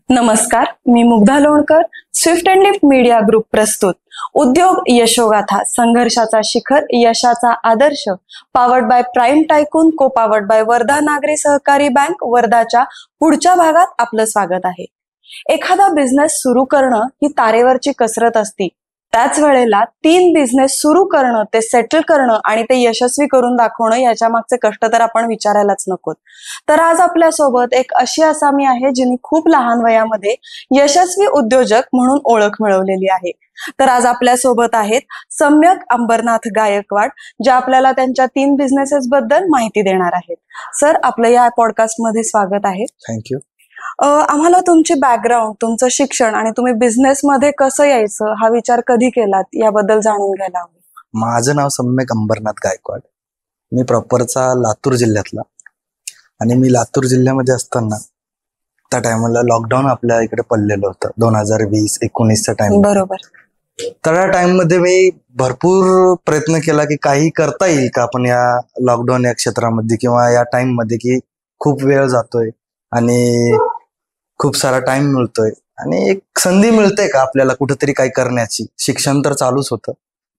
नमस्कार, मी Mugdha Lonkar. Swift and Lift media group प्रस्तुत उद्योग यशोगाथा, संघर्षाचा शिखर, यशाचा आदर्श, powered by Prime Tycoon, co powered by Wardha नागरी सहकारी बँक वर्धाच्या पुढच्या भागात आपलं स्वागत आहे. एखादा बिझनेस सुरू करणं ही तारेवरची कसरत असती. त्याच वेळेला 3 बिझनेस सुरू करणं, ते सेटल करणं आणि ते यशस्वी करून दाखवणं, याच्या मागचे कष्ट तर आपण विचारायलाच नकोत. तर आज आपल्या सोबत एक अशी आसामी आहे जिने खूप लहान वयामध्ये यशस्वी उद्योजक म्हणून ओळख मिळवलेली आहे. तर आज आपल्या सोबत आहेत सम्यक अंबरनाथ गायकवाड, जे आपल्याला त्यांच्या 3 बिझनेसेस बद्दल माहिती देणार आहेत. सर, आपलं या पॉडकास्ट मध्ये स्वागत आहे. थँक्यू. आम्हाला तुमची बॅकग्राऊंड, तुमचं शिक्षण आणि तुम्ही बिझनेस मध्ये कसं यायचं हा विचार कधी केलात याबद्दल जाणून घ्यायला हवं. माझं नाव सम्यक अंबरनाथ गायकवाड. मी प्रॉपरचा लातूर जिल्ह्यातला, आणि मी लातूर जिल्ह्यामध्ये असताना त्या टायमाला लॉकडाऊन आपल्या इकडे पडलेलं होतं 2020-19च्या टाइम. बरोबर. त्या टाइम मध्ये मी भरपूर प्रयत्न केला की काही करता येईल का आपण या लॉकडाऊन या क्षेत्रामध्ये किंवा या टाइम मध्ये, की खूप वेळ जातोय आणि खूप सारा टाइम मिळतोय आणि एक संधी मिळते का आपल्याला कुठेतरी काही करण्याची. शिक्षण तर चालूच होतं,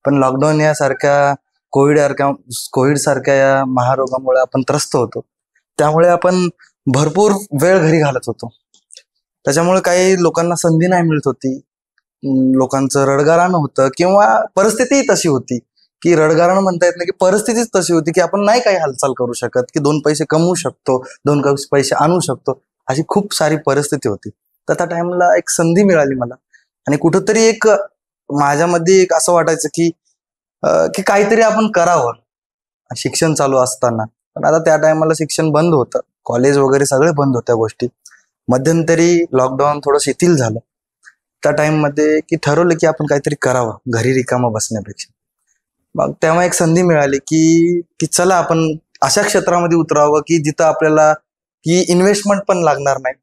पण लॉकडाऊन यासारख्या कोविड सारख्या या महारोगामुळे आपण त्रस्त होतो. त्यामुळे आपण भरपूर वेळ घरी घालत होतो. त्याच्यामुळे काही लोकांना संधी नाही मिळत होती. लोकांचं रडगाणं होतं किंवा परिस्थितीही तशी होती की रडगाणं म्हणता येत नाही, की परिस्थितीच तशी होती की आपण नाही काही हालचाल करू शकत, की 2 पैसे कमवू शकतो, 2 पैसे आणू शकतो, अशी खूप सारी परिस्थिती होती. तर त्या टाइमला एक संधी मिळाली मला, आणि कुठंतरी एक माझ्यामध्ये एक असं वाटायचं की काहीतरी आपण करावं. शिक्षण चालू असताना, पण आता त्या टायमाला शिक्षण बंद होतं, कॉलेज वगैरे सगळे बंद होत्या गोष्टी. मध्यंतरी लॉकडाऊन थोडं शिथिल झालं. त्या टाइम मध्ये की ठरवलं की आपण काहीतरी करावं घरी रिकामं बसण्यापेक्षा. मग तेव्हा एक संधी मिळाली की चला आपण अशा क्षेत्रामध्ये उतरावं की जिथं आपल्याला की इन्व्हेस्टमेंट पण लागणार नाही,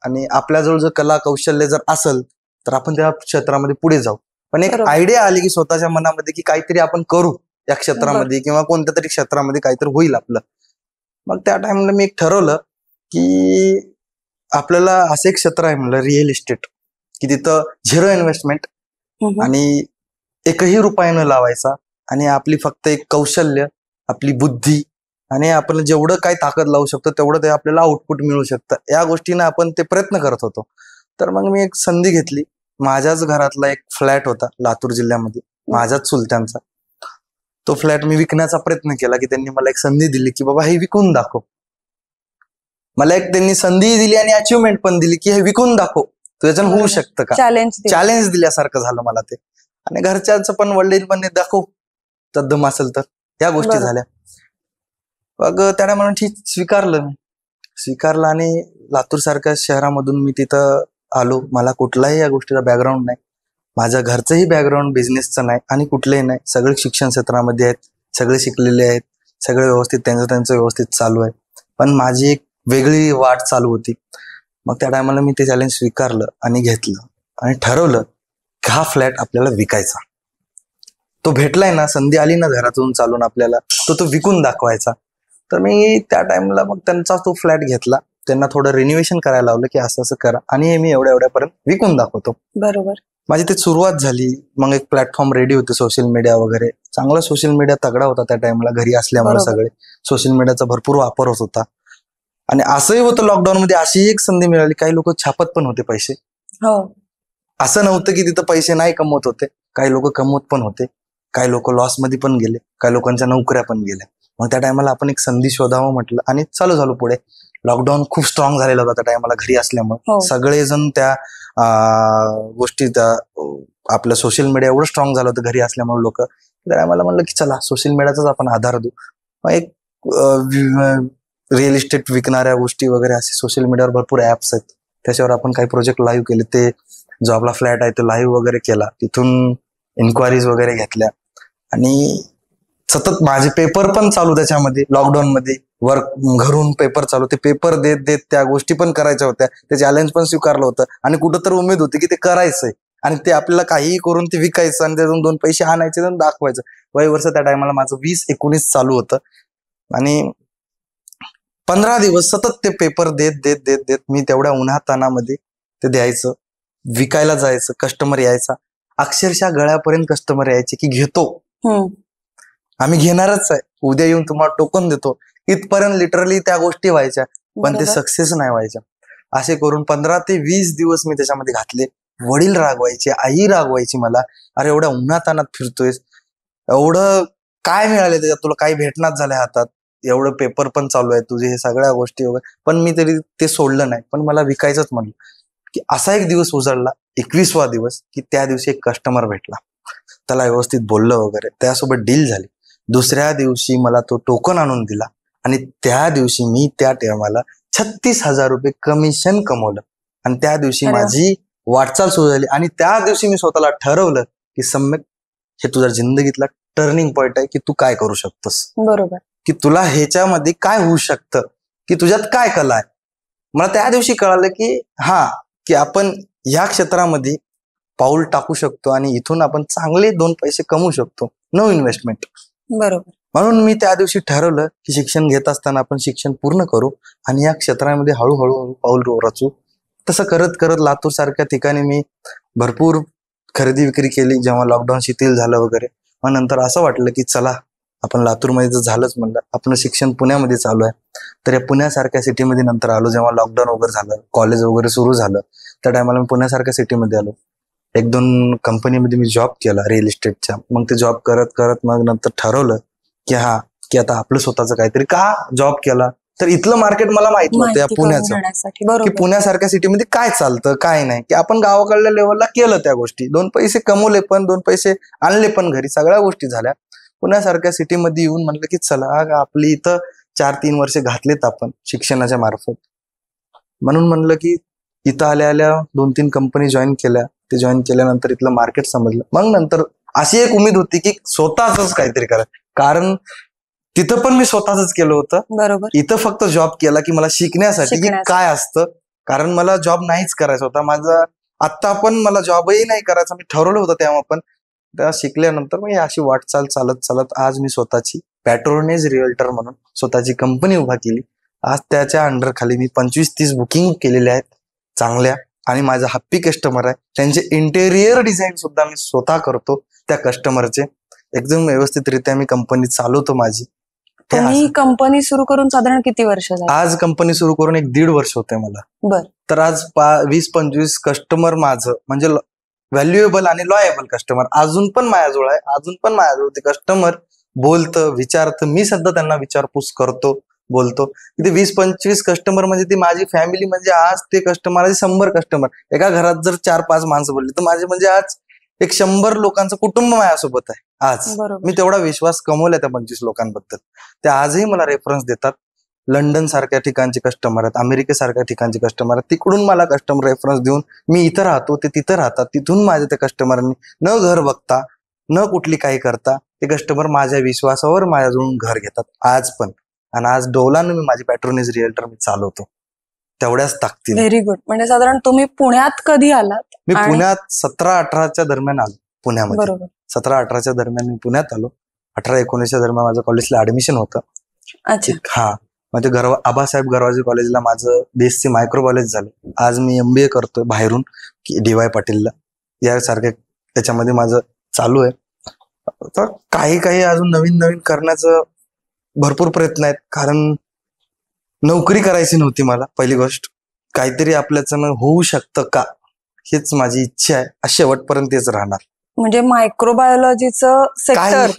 आणि आपल्याजवळ जर कला कौशल्य जर असेल तर आपण त्या क्षेत्रामध्ये पुढे जाऊ. पण एक आयडिया आली की स्वतःच्या मनामध्ये की काहीतरी आपण करू या क्षेत्रामध्ये किंवा कोणत्या तरी क्षेत्रामध्ये काहीतरी होईल आपलं. मग त्या टाइमला मी एक ठरवलं की आपल्याला असं एक क्षेत्र आहे म्हणलं, रिअल इस्टेट, की तिथं 0 इन्व्हेस्टमेंट आणि एकही रुपया न लावायचा, आणि आपली फक्त एक कौशल्य, आपली बुद्धी, आणि आपण जेवढं काही ताकद लावू शकतो तेवढं ते आपल्याला आउटपुट मिळू शकतं. या गोष्टीने आपण ते प्रयत्न करत होतो. तर मग मी एक संधी घेतली. माझ्याच घरातला एक फ्लॅट होता लातूर जिल्ह्यामध्ये, माझ्याच चुलत्यांचा. तो फ्लॅट मी विकण्याचा प्रयत्न केला, की त्यांनी मला एक संधी दिली की बाबा हे विकून दाखव. मला एक त्यांनी संधी दिली आणि अचिव्हमेंट पण दिली की हे विकून दाखव, त्याच्यानं होऊ शकतं का. चॅलेंज दिल्यासारखं झालं मला ते. आणि घरच्यांचं पण, वडील पण दाखव तद्दम असेल तर, या गोष्टी झाल्या. मग त्याने म्हणून ठीक स्वीकारलं आणि लातूर सारख्या शहरामधून मी तिथं आलो. मला कुठलाही या गोष्टीचा बॅकग्राऊंड नाही. माझ्या घरचंही बॅकग्राऊंड बिझनेसचं नाही आणि कुठलंही नाही. सगळे शिक्षण क्षेत्रामध्ये आहेत, सगळे शिकलेले आहेत, सगळे व्यवस्थित त्यांचं व्यवस्थित चालू आहे. पण माझी एक वेगळी वाट चालू होती. मग त्या टायमाला मी ते चॅलेंज स्वीकारलं आणि घेतलं आणि ठरवलं की हा फ्लॅट आपल्याला विकायचा. तो भेटलाय ना, संधी आली ना घरातून चालून आपल्याला, तो विकून दाखवायचा. तर मी त्या टाइमला मग त्यांचा तो फ्लॅट घेतला, त्यांना थोडं रिनोव्हेशन करायला लावलं की असं करा, आणि मी एवढ्यापर्यंत विकून दाखवतो. बरोबर. माझी ते सुरुवात झाली. मग एक प्लॅटफॉर्म रेडी होते, सोशल मीडिया वगैरे. चांगला सोशल मीडिया तगडा होता त्या टाइमला, घरी असल्यामुळे सगळे सोशल मीडियाचा भरपूर वापर होत होता. आणि असंही होतं लॉकडाऊन मध्ये, अशी एक संधी मिळाली, काही लोक छापत पण होते पैसे. असं नव्हतं की तिथं पैसे नाही कमवत होते, काही लोक कमवत पण होते, काही लोक लॉस मध्ये पण गेले, काही लोकांच्या नोकऱ्या पण गेल्या. मग त्या टायमाला आपण एक संधी शोधावं म्हटलं आणि चालू झालो पुढे. लॉकडाऊन खूप स्ट्रॉंग झालेला होता त्या टायमाला, घरी असल्यामुळे सगळेजण त्या गोष्टी, आपलं सोशल मीडिया एवढं स्ट्रॉंग झालं होतं घरी असल्यामुळे लोक. त्या टायमाला म्हणलं की चला सोशल मीडियाचाच आपण आधार देऊ. मग एक रिअल इस्टेट विकणाऱ्या गोष्टी वगैरे असे सोशल मीडियावर भरपूर ऍप्स आहेत, त्याच्यावर आपण काही प्रोजेक्ट लाईव्ह केले. ते जो आपला फ्लॅट आहे तो लाईव्ह वगैरे केला, तिथून इन्क्वायरीज वगैरे घेतल्या, आणि सतत माझे पेपर पण चालू त्याच्यामध्ये. लॉकडाऊन मध्ये वर्क घरून पेपर चालू, ते पेपर देत त्या गोष्टी पण करायच्या होत्या. ते चॅलेंज पण स्वीकारलं होतं, आणि कुठं तर उमेद होती की ते करायचंय आणि ते आपल्याला काहीही करून ते विकायचं आणि त्यातून 2 पैसे आणायचे आणि दाखवायचं. वर्ष त्या टायमाला माझं 20-19 चालू होतं, आणि 15 दिवस सतत ते पेपर देत मी तेवढ्या उन्हातानामध्ये ते द्यायचं, विकायला जायचं, कस्टमर यायचा, अक्षरशः गळ्यापर्यंत कस्टमर यायचे की घेतो, आम्ही घेणारच आहे, उद्या येऊन तुम्हाला टोकन देतो, इथपर्यंत लिटरली त्या गोष्टी व्हायच्या, पण ते सक्सेस नाही व्हायच्या. असे करून 15 ते 20 दिवस मी त्याच्यामध्ये घातले. वडील रागवायचे, आई रागवायची मला, अरे एवढ्या उन्हातानात फिरतोयस, एवढं काय मिळाले त्याच्यात, तुला काही भेटणार झाल्या हातात, एवढं पेपर पण चालू आहे तुझे, हे सगळ्या गोष्टी वगैरे. पण मी तरी ते सोडलं नाही, पण मला विकायचंच म्हणलं. की असा एक दिवस उजळला, 21वा दिवस, की त्या दिवशी एक कस्टमर भेटला, त्याला व्यवस्थित बोललं वगैरे, त्यासोबत डील झाली. दुसऱ्या दिवशी मला तो टोकन आणून दिला आणि त्या दिवशी मी त्या टायमाला 36,000 रुपये कमिशन कमवलं. आणि त्या दिवशी माझी वाटचाल सुरू झाली. आणि त्या दिवशी मी स्वतःला ठरवलं की सम्यक, हे तुझ्या जिंदगीतला टर्निंग पॉइंट आहे की तू काय करू शकतोस, बरोबर, की तुला ह्याच्यामध्ये काय होऊ शकतं, की तुझ्यात काय कला आहे. मला त्या दिवशी कळालं की की आपण ह्या क्षेत्रामध्ये पाऊल टाकू शकतो आणि इथून आपण चांगले 2 पैसे कमवू शकतो, नो इन्व्हेस्टमेंट. बरोबर. म्हणून मी त्या दिवशी ठरवलं की शिक्षण घेत असताना आपण शिक्षण पूर्ण करू आणि या क्षेत्रामध्ये हळूहळू पाऊल रचू. तसं करत करत लातूर सारख्या ठिकाणी मी भरपूर खरेदी विक्री केली. जेव्हा लॉकडाऊन शिथिल झालं वगैरे, मग नंतर असं वाटलं की चला आपण लातूरमध्ये जर झालंच म्हणलं, आपलं शिक्षण पुण्यामध्ये चालू आहे, तर या पुण्यासारख्या सिटीमध्ये नंतर आलो. जेव्हा लॉकडाऊन वगैरे झालं, कॉलेज वगैरे सुरू झालं, त्या टायमाला मी पुण्यासारख्या सिटीमध्ये आलो. 1-2 कंपनीमध्ये मी जॉब केला रिअल इस्टेटच्या. मग ते जॉब करत करत मग नंतर ठरवलं की आता आपलं स्वतःचं काहीतरी. का जॉब केला तर इथलं मार्केट मला माहित नव्हतं या पुण्याचं, की पुण्यासारख्या सिटीमध्ये काय चालतं काय नाही, की आपण गावाकडल्या लेवलला केलं त्या गोष्टी, 2 पैसे कमवले पण, 2 पैसे आणले पण घरी, सगळ्या गोष्टी झाल्या. पुण्यासारख्या सिटीमध्ये येऊन म्हणलं की चला आपली इथं 4-3 वर्ष घातलेत आपण शिक्षणाच्या मार्फत. म्हणून म्हणलं की इथं आल्या आल्या 2-3 कंपनी जॉईन केल्या. ते जॉईन केल्यानंतर इथलं मार्केट समजलं. मग नंतर अशी एक उमेद होती की स्वतःच काहीतरी करा, कारण तिथं पण मी स्वतःच केलं होतं. बरोबर. इथं फक्त जॉब केला की मला शिकण्यासाठी की काय असतं, कारण मला जॉब नाहीच करायचा होता माझा. आता पण मला जॉबही नाही करायचा, मी ठरवलं होतं तेव्हा पण. त्या शिकल्यानंतर मग अशी वाटचाल चालत चालत आज मी स्वतःची पॅट्रोनेज रिअल्टर म्हणून स्वतःची कंपनी उभा केली. आज त्याच्या अंडर खाली मी 25-30 बुकिंग केलेल्या आहेत चांगल्या, आणि माझा हॅप्पी कस्टमर आहे. त्यांचे इंटेरियर डिझाईन सुद्धा मी स्वतः करतो. त्या कस्टमरचे एकदम व्यवस्थितरित्या मी कंपनी चालवतो माझी. तुम्ही कंपनी सुरू करून साधारण किती वर्ष झाली? आज कंपनी सुरू करून 1-1.5 वर्ष होते मला. बर. तर आज 20-25 कस्टमर माझं म्हणजे व्हॅल्युएबल आणि लॉयबल कस्टमर अजून पण माझ्याजवळ आहे. अजून पण माझ्याजवळ ते कस्टमर बोलतं, विचारतं, मी सध्या त्यांना विचारपूस करतो, बोलतो. ते 20-25 कस्टमर म्हणजे ती माझी फॅमिली. म्हणजे आज ते कस्टमर 100 कस्टमर, एका घरात जर 4-5 माणसं बोलली तर माझे म्हणजे आज 100 लोकांचं कुटुंब माझ्यासोबत आहे. आज मी तेवढा विश्वास कमवला त्या 25 लोकांबद्दल. ते आजही मला रेफरन्स देतात. लंडन सारख्या ठिकाणचे कस्टमर आहेत, अमेरिकेसारख्या ठिकाणचे कस्टमर आहेत, तिकडून मला कस्टमर रेफरन्स देऊन मी इथं राहतो ते तिथं राहतात, तिथून माझ्या त्या कस्टमरांनी न घर बघता न कुठली काही करता ते कस्टमर माझ्या विश्वासावर माझ्याजवळून घर घेतात आज पण. आणि आज डोलानं मी माझी पॅट्रोनेज रिअल्टर मी चालवतो तेवढ्याच ताकदीने. Very good. म्हणजे साधारण तुम्ही पुण्यात कधी आलात? मी पुण्यात 17-18च्या दरम्यान आलो पुण्यामध्ये. बरोबर. 17-18च्या दरम्यान मी पुण्यात आलो. 18-19च्या दरम्यान माझं कॉलेजला ऍडमिशन होतं. अच्छा. मग ते आबासाहेब गरवाजी कॉलेजला माझं BSc मायक्रोबायोलॉजी झालं. आज मी MBA करतोय बाहेरून DY पाटीलला, यासारख्या त्याच्यामध्ये माझं चालू आहे. तर काही अजून नवीन करण्याचं भरपूर प्रयत्न आहेत, कारण नोकरी करायची नव्हती मला. पहिली गोष्ट, काहीतरी आपल्याचं होऊ शकतं का हेच माझी इच्छा आहे. शेवटपर्यंत तेच राहणार. म्हणजे मायक्रोबायोलॉजीचं सेक्टर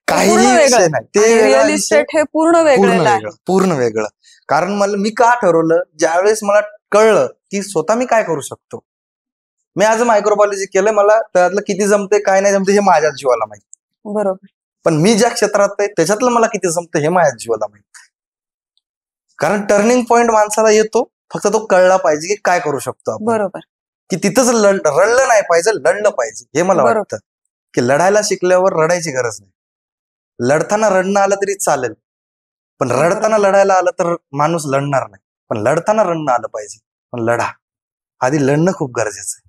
काही विषय नाही, ते रिअल इस्टेट हे पूर्ण वेगळं. कारण मी का ठरवलं, ज्यावेळेस मला कळलं की स्वतः मी काय करू शकतो. मी आज मायक्रोबायोलॉजी केलं, मला त्यातलं किती जमते काय नाही जमते हे माझ्या जीवाला माहिती. बरोबर. पण मी ज्या क्षेत्रात आहे त्याच्यातलं मला किती जमतं हे माझ्या जीवाला माहिती. कारण टर्निंग पॉइंट माणसाला येतो, फक्त तो कळला पाहिजे की काय करू शकतो आपण. बरोबर. की तिथंच रडलं नाही पाहिजे, लढलं पाहिजे. हे मला वाटतं की लढायला शिकल्यावर रडायची गरज नाही. लढताना रडणं आलं तरी चालेल, पण रडताना लढायला आलं तर माणूस लढणार नाही. पण लढताना रडणं आलं पाहिजे, पण लढा. आधी लढणं खूप गरजेचं आहे.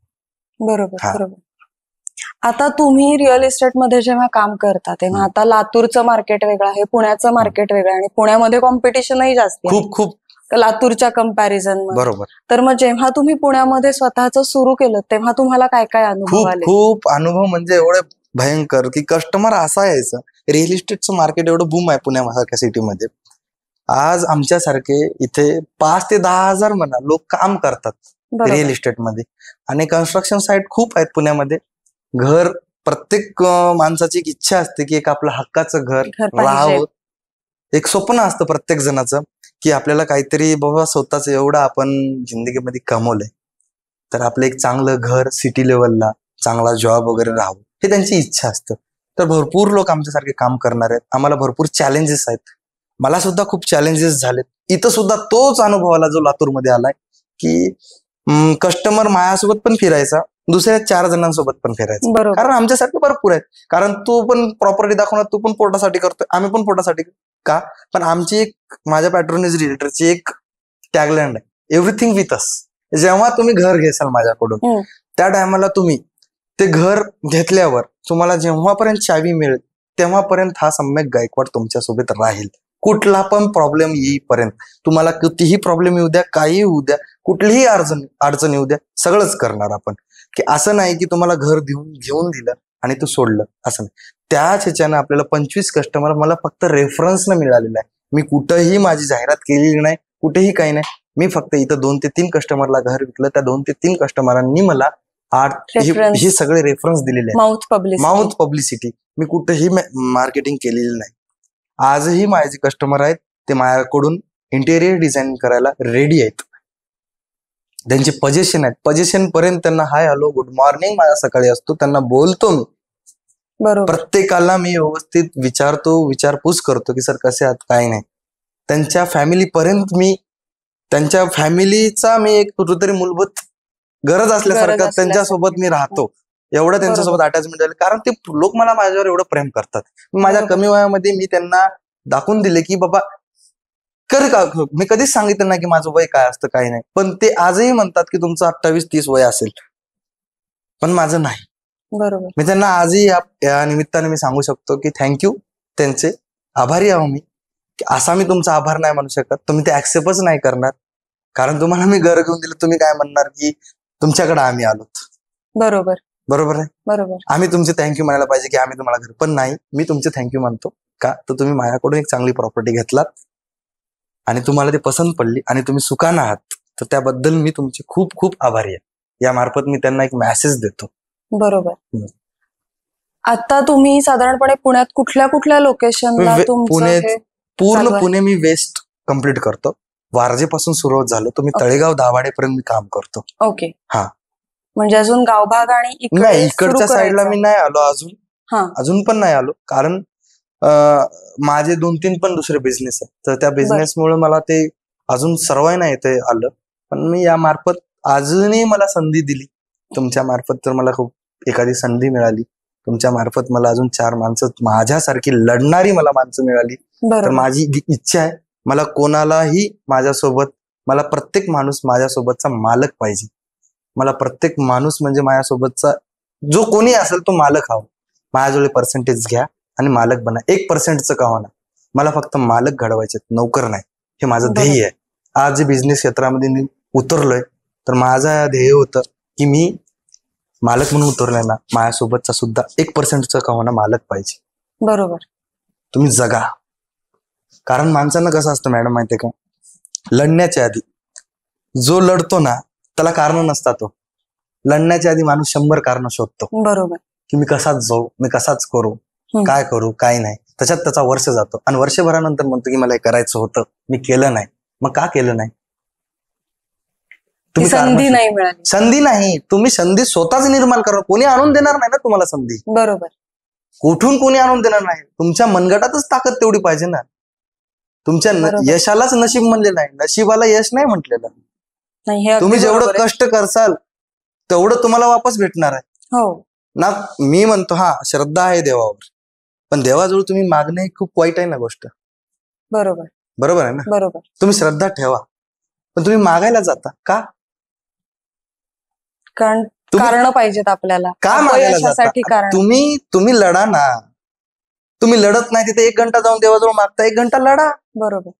बरोबर. आता तुम्ही रिअल इस्टेट मध्ये जेव्हा काम करता तेव्हा आता लातूरचं मार्केट वेगळं आहे, पुण्याचं मार्केट वेगळं आहे, आणि पुण्यामध्ये कॉम्पिटिशनही जास्त आहे. खूप लातूरच्या कम्पॅरिझन मध्ये. बरोबर. तर मग जेव्हा तुम्ही पुण्यामध्ये स्वतःच सुरू केलं तेव्हा तुम्हाला काय काय अनुभव खूप आले? खूप अनुभव म्हणजे एवढे भयंकर की कस्टमर असा यायचा. रिअल इस्टेटचं मार्केट एवढं बूम आहे पुण्यासारख्या सिटीमध्ये. आज आमच्यासारखे इथे 5 ते 10,000 म्हणा लोक काम करतात बरोबर. रिअल इस्टेटमध्ये. आणि कन्स्ट्रक्शन साईट खूप आहेत पुण्यामध्ये. घर प्रत्येक माणसाची एक इच्छा असते की एक आपलं हक्काचं घर घर पाहिजे. राहावं. एक स्वप्न असतं प्रत्येक जणाचं की आपल्याला काहीतरी बाबा स्वतःच एवढं आपण जिंदगीमध्ये कमवलंय तर आपलं एक चांगलं घर सिटी लेवलला चांगला जॉब वगैरे राहावं हे त्यांची इच्छा असतं. तर भरपूर लोक आमच्यासारखे काम करणार आहेत. आम्हाला भरपूर चॅलेंजेस आहेत. मला सुद्धा खूप चॅलेंजेस झालेत. इथं सुद्धा तोच अनुभव आला जो लातूरमध्ये आलाय की कस्टमर माझ्यासोबत पण फिरायचा, दुसऱ्या 4 जणांसोबत पण फिरायचा. बरोबर. कारण आमच्यासारखे भरपूर आहेत. कारण तू पण प्रॉपर्टी दाखवणार, तू पण पोटासाठी करतोय, आम्ही पण पोटासाठी का. पण आमची एक माझ्या पॅट्रोनेज रिलेटरची एक टॅगलाईन आहे, एव्हरीथिंग विथ अस. जेव्हा तुम्ही घर घेसाल माझ्याकडून त्या टायमाला तुम्ही ते घर घेतल्यावर तुम्हाला जेव्हापर्यंत चावी मिळेल तेव्हापर्यंत हा सम्यक गायकवाड तुमच्यासोबत राहील. कुठला पण प्रॉब्लेम येईपर्यंत. तुम्हाला कितीही प्रॉब्लेम येऊ द्या, काही येऊ द्या, कुठलीही अडचण येऊ द्या, सगळंच करणार आपण. की असं नाही की तुम्हाला घर घेऊन दिलं आणि तू सोडलं, असं नाही. त्याच ह्याच्यानं आपल्याला 25 कस्टमर मला फक्त रेफरन्सनं मिळालेला आहे. मी कुठंही माझी जाहिरात केलेली नाही, कुठेही काही नाही. मी फक्त इथं 2 ते 3 कस्टमरला घर विकलं. त्या 2 ते 3 कस्टमरांनी मला हे सगळे रेफरन्स दिलेले आहेत. Mouth publicity. मी कुठेही मार्केटिंग केलेली नाही. आजही माझे जे कस्टमर आहेत ते माझ्याकडून इंटेरियर डिझाईन करायला रेडी आहेत. त्यांचे पजेशन आहेत. पजेशन पर्यंत त्यांना हाय हॅलो गुड मॉर्निंग माझा सकाळी असतो, त्यांना बोलतो मी. बरोबर. प्रत्येकाला मी व्यवस्थित विचारतो, विचारपूस करतो की सर कसे आहात, काय नाही. त्यांच्या फॅमिली पर्यंत त्यांच्या फॅमिलीचा मी एक कुठेतरी मूलभूत गरज असल्यासारखं त्यांच्यासोबत मी राहतो. एवढं त्यांच्यासोबत अटॅचमेंट झालं कारण ते लोक मला माझ्यावर एवढं प्रेम करतात. माझ्या कमी वयामध्ये मी त्यांना दाखवून दिले की बाबा मी कधीच सांगितलं नाही की माझं वय काय असतं काही नाही. पण ते आजही म्हणतात की तुमचं 28-30 वय असेल, पण माझं नाही. बरोबर. मी त्यांना आजही या निमित्ताने मी सांगू शकतो की थँक्यू, त्यांचे आभारी आहो मी. असा मी तुमचा आभार नाही म्हणू शकत. तुम्ही ते ऍक्सेप्टच नाही करणार कारण तुम्हाला मी घर घेऊन दिलं. तुम्ही काय म्हणणार की तुमच्याकडे आम्ही आलोत. बरोबर. बरोबर आहे. बरोबर. आम्ही तुमचे थँक्यू म्हणायला पाहिजे की आम्ही तुम्हाला घर, पण नाही, मी तुमचे थँक्यू म्हणतो का तर तुम्ही माझ्याकडून एक चांगली प्रॉपर्टी घेतलात आणि तुम्हाला ते पसंत पडली आणि तुम्ही सुखानं आहात, तर त्याबद्दल मी तुमचे खूप खूप आभारी आहे. या मार्फत मी त्यांना एक मेसेज देतो. बरोबर. आता तुम्ही साधारणपणे पुण्यात कुठल्या कुठल्या लोकेशनला पूर्ण पुणे मी वेस्ट कम्प्लीट करतो. वारजेपासून सुरुवात झालं तर मी तळेगाव दाभाडेपर्यंत मी काम करतो. ओके. हा, म्हणजे अजून गावभाग आणि नाही, इकडच्या साईडला मी नाही आलो अजून पण नाही आलो कारण माझे 2-3 पण दुसरे बिझनेस आहेत. तर त्या बिझनेसमुळे मला ते अजून सर्वाय नाही येते आलं. पण मी या मार्फत अजूनही मला संधी दिली तुमच्या मार्फत. तर मला खूप एखादी संधी मिळाली तुमच्या मार्फत. मला अजून 4 माणसं माझ्यासारखी लढणारी मला माणसं मिळाली. तर माझी इच्छा आहे मला कोणालाही माझ्यासोबत, मला प्रत्येक माणूस माझ्यासोबतचा मालक पाहिजे. मला प्रत्येक माणूस म्हणजे माझ्यासोबतचा जो कोणी असेल तो मालक हवा. माझ्याजवळ पर्सेंटेज घ्या आणि मालक बना. 1% का होणार, मला फक्त मालक घडवायचे, नौकर नाही. हे माझं ध्येय आहे. आज जे बिझनेस क्षेत्रामध्ये मी उतरलोय तर माझं ध्येय होतं की मी मालक म्हणून उतरलोय ना, माझ्यासोबतचा सुद्धा 1% का होणार मालक पाहिजे. बरोबर. तुम्ही जगा. कारण माणसांना कसं असतं मॅडम माहितीये का, लढण्याच्या आधी जो लढतो ना त्याला कारण नसतात. तो लढण्याच्या आधी माणूस 100 कारण शोधतो. बरोबर. की मी कसाच जाऊ, मी कसाच करू, काय करू, काय नाही. त्याच्यात त्याचा वर्ष जातो आणि वर्षभरानंतर म्हणतो की मला हे करायचं होतं, मी केलं नाही. मग का केलं नाही? तुम्ही संधी नाही मिळाली. संधी नाही, तुम्ही संधी स्वतःच निर्माण करा. कोणी आणून देणार नाही ना तुम्हाला संधी. बरोबर. कुठून कोणी आणून देणार नाही. तुमच्या मनगटातच ताकद तेवढी पाहिजे ना. तुमच्या यशालाच नशीब म्हणलेलं आहे, नशिबाला यश नाही म्हटलेलं. तुम्ही जेवढं कष्ट करसाल तेवढं तुम्हाला वापस भेटणार आहे. हो ना. मी म्हणतो हा श्रद्धा आहे देवावर, पण देवाजवळ तुम्ही मागणं ही खूप वाईट आहे ना गोष्ट. बरोबर. बरोबर आहे ना. बरोबर. तुम्ही श्रद्धा ठेवा पण तुम्ही मागायला जाता का? कारण पाहिजेत आपल्याला. का मागायला जाता? तुम्ही लढा ना. तुम्ही लढत नाही तिथे 1 घंटा जाऊन देवाजवळ मागता, 1 घंटा लढा. बरोबर.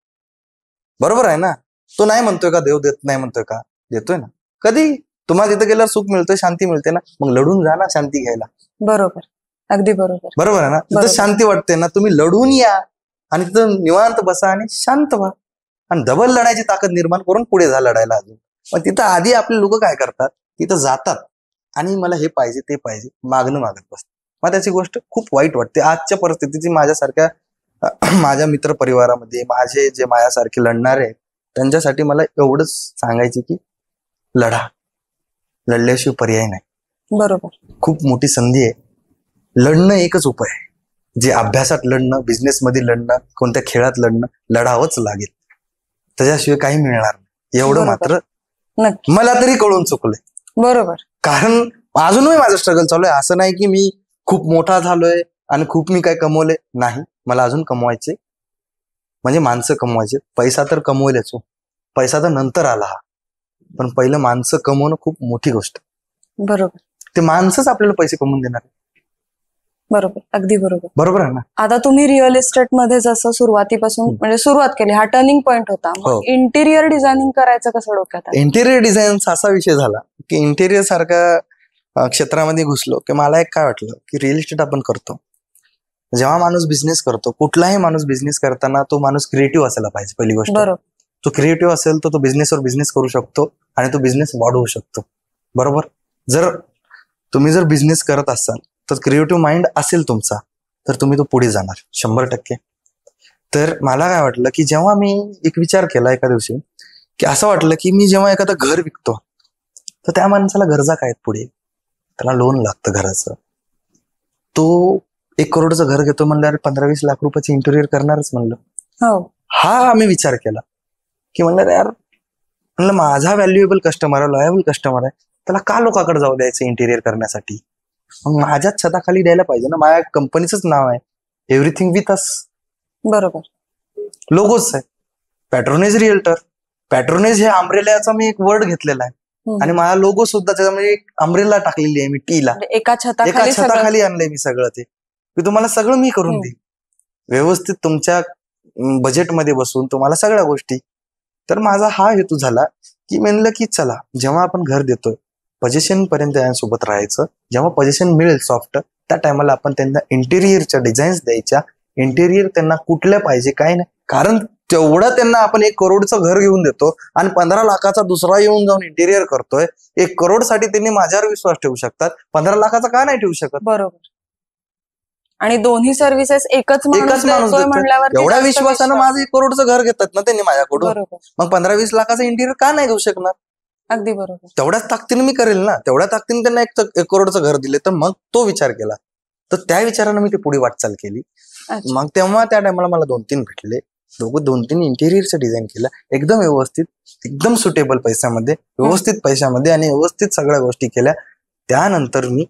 बरोबर आहे ना. तो नाही म्हणतोय का देव देत नाही म्हणतोय का? देतोय ना. कधी तुम्हाला तिथं गेल्यावर सुख मिळतंय, शांती मिळते ना, मग लढून जा ना शांती घ्यायला. बरोबर, अगदी बरोबर. बरोबर आहे ना. तिथं बरोबर. शांती वाटते ना, तुम्ही लढून या आणि तिथं निवांत बसा आणि शांत व्हा आणि डबल लढायची ताकद निर्माण करून पुढे जा लढायला अजून. पण तिथं आधी आपले लोक काय करतात, तिथं जातात आणि मला हे पाहिजे ते पाहिजे मागणं मागत बसतात. मग त्याची गोष्ट खूप वाईट वाटते आजच्या परिस्थितीची. माझ्यासारख्या माझ्या मित्र परिवारामध्ये माझे जे माझ्यासारखे लढणारे आहेत त्यांच्यासाठी मला एवढंच सांगायचे की लढा, लढल्याशिवाय पर्याय नाही. बरोबर. खूप मोठी संधी आहे. लढणं एकच उपाय आहे, जे अभ्यासात लढणं, बिझनेसमध्ये लढणं, कोणत्या खेळात लढणं, लढावंच लागेल. त्याच्याशिवाय काही मिळणार नाही. एवढं बरोबर. मात्र नक्की. मला तरी कळून चुकलंय. बरोबर. कारण अजूनही माझं स्ट्रगल चालू आहे. असं नाही की मी खूप मोठा झालोय आणि खूप मी काय कमवले नाही. मला अजून कमवायचे, म्हणजे माणसं कमवायचे. पैसा तर कमवलेच हो, पैसा तर नंतर आला हा, पण पहिलं माणसं कमवणं खूप मोठी गोष्ट. बरोबर. ते माणसंच आपल्याला पैसे कमवून देणार. बरोबर, अगदी बरोबर. बरोबर आहे ना. आता तुम्ही रिअल इस्टेट मध्ये जसं सुरुवातीपासून म्हणजे सुरुवात केली, हा टर्निंग पॉइंट होता. हो. इंटिरियर डिझायनिंग करायचं कसं डोक्यात आलं? इंटेरियर डिझाईन असा विषय झाला की इंटेरियर सारख्या क्षेत्रामध्ये घुसलो की मला एक काय वाटलं की रिअल इस्टेट आपण करतो. जेव्हा माणूस बिझनेस करतो, कुठलाही माणूस बिझनेस करताना तो माणूस क्रिएटिव्ह असायला पाहिजे. पहिली गोष्ट, बरोबर. तो क्रिएटिव्ह असेल तर तो बिझनेसवर बिझनेस करू शकतो आणि तो बिझनेस वाढवू शकतो. बरोबर. तुम्ही जर बिझनेस करत असाल तर क्रिएटिव्ह माइंड असेल तुमचा तर तुम्ही तो पुढे जाणार 100%. तर मला काय वाटलं की जेव्हा मी एक विचार केला एका दिवशी की असं वाटलं की मी जेव्हा एखादं घर विकतो तर त्या माणसाला गरजा काय आहेत पुढे, त्याला लोन लागतं घराचं. तो 1 करोडचं घर घेतो म्हणल्यावर 15-20 लाख रुपयाचे इंटेरियर करणारच म्हणलं. हो. हा आम्ही विचार केला की म्हणलं यार, म्हणलं माझा व्हॅल्युएबल कस्टमर आहे, लॉयबल कस्टमर आहे, त्याला का लोकांकडे जाऊ द्यायचं इंटेरियर करण्यासाठी. मग माझ्याच छताखाली द्यायला पाहिजे ना. माझ्या कंपनीचंच नाव आहे एव्हरीथिंग विथ अस. बरोबर. लोगोच आहे पॅट्रोनेज रिअल्टर. पॅट्रोनेज हे अम्ब्रेलाचा मी एक वर्ड घेतलेला आहे आणि माझा लोगो सुद्धा त्याच्यामध्ये एक अम्ब्रेला टाकलेली आहे मी, टीला. म्हणजे एका छताखाली छताखाली आणलंय मी सगळं. ते की तुम्हाला सगळं मी करून देईन व्यवस्थित तुमच्या बजेटमध्ये बसून तुम्हाला सगळ्या गोष्टी. तर माझा हा हेतू झाला की म्हणलं की चला, जेव्हा आपण घर देतोय पोझिशन पर्यंत यांसोबत राहायचं. जेव्हा पोझिशन मिळेल सॉफ्ट, त्या टायमाला आपण त्यांना इंटेरियरच्या डिझाईन्स द्यायच्या. इंटेरियर त्यांना कुठल्या पाहिजे काय नाही, कारण तेवढं त्यांना आपण 1 करोडचं घर घेऊन देतो आणि 15 लाखाचा दुसरा येऊन जाऊन इंटेरियर करतोय. 1 करोडसाठी त्यांनी माझ्यावर विश्वास ठेवू शकतात, 15 लाखाचा का नाही ठेवू शकत. बरोबर. आणि दोन्ही सर्व्हिसेस एकच माणूस देतोय म्हणल्यावर एवढ्या विश्वासानं माझं 1 करोडचं घर घेतात ना त्यांनी माझ्याकडून, बरोबर. मग 15-20 लाखाचं इंटेरियर का नाही घेऊ शकणार. अगदी बरोबर. तेवढ्याच ताकदीने मी करेल ना. तेवढ्या ताकदीने त्यांना 1 करोडचं घर दिले. तर मग तो विचार केला, तर त्या विचारानं मी ते पुढे वाटचाल केली. मग तेव्हा त्या टायमाला मला 2-3 भेटले. 2-3 इंटेरियरचं डिझाईन केलं एकदम व्यवस्थित, एकदम सुटेबल पैशामध्ये, व्यवस्थित पैशामध्ये आणि व्यवस्थित सगळ्या गोष्टी केल्या. त्यानंतर मी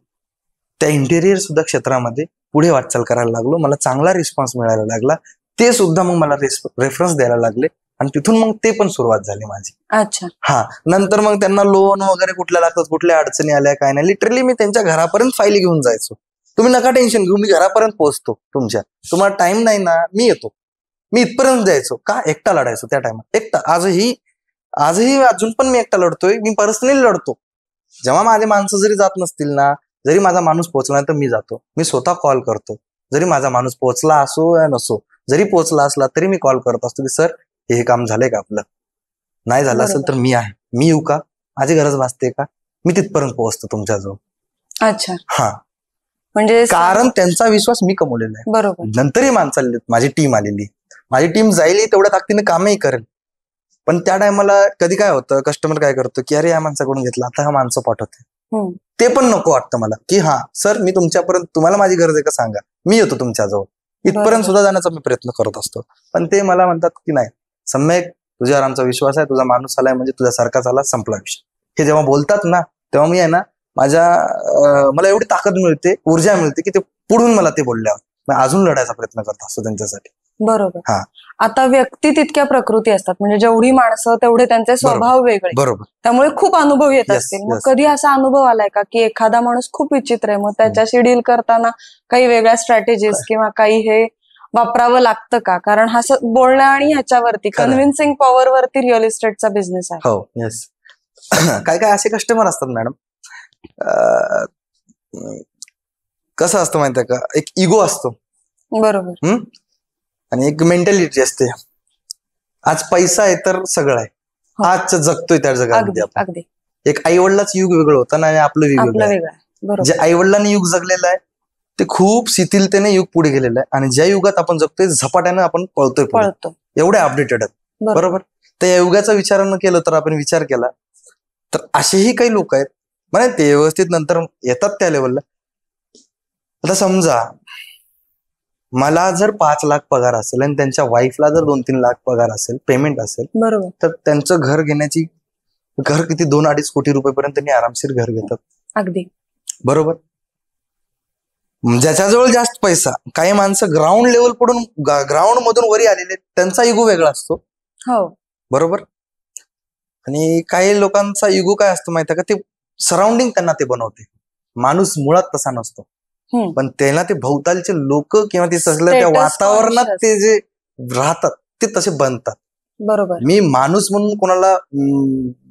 त्या इंटेरियर सुद्धा क्षेत्रामध्ये पुढे वाटचाल करायला लागलो. मला चांगला रिस्पॉन्स मिळायला लागला. ते सुद्धा मग मला रेफरन्स द्यायला लागले आणि तिथून मग ते पण सुरुवात झाली माझी. अच्छा. हा, नंतर मग त्यांना लोन वगैरे कुठल्या लागतात, कुठल्या अडचणी आल्या काय नाही, लिटरली मी त्यांच्या घरापर्यंत फाईली घेऊन जायचो. तुम्ही नका टेन्शन घेऊ, मी घरापर्यंत पोहोचतो तुमच्या. तुम्हाला टाइम नाही ना, मी येतो. मी इथपर्यंत जायचो. का? एकटा लढायचो त्या टायमात, एकटा. आजही अजून पण मी एकटा लढतोय. मी पर्सनली लढतो. जेव्हा माझे माणसं जरी जात नसतील ना, जरी माझा माणूस पोहोचला तर मी जातो. मी स्वतः कॉल करतो. जरी माझा माणूस पोहोचला असो या नसो, जरी पोहोचला असला तरी मी कॉल करत असतो की सर हे काम झालंय का आपलं. नाही झालं असेल तर मी आहे, मी येऊ का, माझी गरज भासते का, मी तिथपर्यंत पोहोचतो तुमच्याजवळ. अच्छा. हा, म्हणजे कारण त्यांचा विश्वास मी कमवलेला आहे. बरोबर. नंतरही माणसं आलेली, माझी टीम आलेली. माझी टीम जाईल तेवढ्या ताकदीने कामही करेल. पण त्या टायमाला कधी काय होतं, कस्टमर काय करतो की अरे या माणसाकडून घेतलं, आता हा माणसं पाठवते. ते पण नको वाटतं मला की हा सर मी तुमच्यापर्यंत, तुम्हाला माझी गरज आहे का सांगा, मी येतो तुमच्याजवळ. इथपर्यंत सुद्धा जाण्याचा मी प्रयत्न करत असतो. पण ते मला म्हणतात की नाही सम्यक, तुझ्यावर आमचा विश्वास आहे, तुझा माणूस आलाय म्हणजे तुझ्यासारखाच आला, संपला विषय. हे जेव्हा बोलतात ना तेव्हा मी आहे ना, मला एवढी ताकद मिळते, ऊर्जा मिळते की ते पुढून मला ते बोलल्यावर मी अजून लढायचा प्रयत्न करत असतो त्यांच्यासाठी. बरोबर. हा, आता व्यक्ती तितक्या प्रकृती असतात, म्हणजे जेवढी माणसं तेवढे त्यांचे स्वभाव वेगळे. बरोबर. त्यामुळे खूप अनुभव येत असतील. मग कधी असा अनुभव आलाय का की एखादा माणूस खूप विचित्र आहे, मग त्याच्याशी डील करताना काही वेगळ्या स्ट्रॅटेजीज किंवा काही हे वापरावं लागतं का? कारण हा बोलणं आणि ह्याच्यावरती खरं आहे. कन्व्हिन्सिंग पॉवर वरती रिअल इस्टेटचा बिझनेस आहे. हो, येस. काय काय असे कस्टमर असतात मॅडम, कसं असतं माहितीये का, एक इगो असतो बरोबर. आणि एक मेंटॅलिटी असते. आज पैसा आहे तर सगळं आहे. हो. आज जगतोय त्या जगामध्ये अगदी आपण. अगदी एक आई वडिलाचं युग वेगळं होतं आणि आपलं वेगळं आपलं आहे. वेगळं आहे. बरोबर. जे आई वडिलांनी युग जगलेलं आहे ते खूप शिथिलतेने युग पुढे गेलेलं आहे आणि ज्या युगात आपण जगतोय झपाट्याने आपण पळतोय पुढे. पळतो. एवढे अपडेटेड आहेत. बरोबर. तर या युगाचा विचार न केलं तर आपण विचार केला तर असेही काही लोक आहेत म्हणजे ते व्यवस्थित नंतर येतात त्या लेवलला. आता समजा मला जर 5 लाख पगार असेल आणि त्यांच्या वाईफला जर 2-3 लाख पगार असेल, पेमेंट असेल, बरोबर. तर त्यांचं घर घेण्याची घर किती 2-2.5 कोटी रुपयेपर्यंत त्यांनी आरामशीर घर घेतात. अगदी बरोबर. ज्याच्याजवळ जास्त पैसा, काही माणसं ग्राउंड लेवल पडून ग्राउंड मधून वरी आलेले त्यांचा इगो वेगळा असतो. हो. बरोबर. आणि काही लोकांचा इगो काय असतो माहिती का, ते सराउंडिंग त्यांना ते बनवते. माणूस मुळात तसा नसतो, पण त्याला ते भोवतालचे लोक किंवा ते सगळं त्या वातावरणात ते जे राहतात ते तसे बनतात. बरोबर. मी माणूस म्हणून कोणाला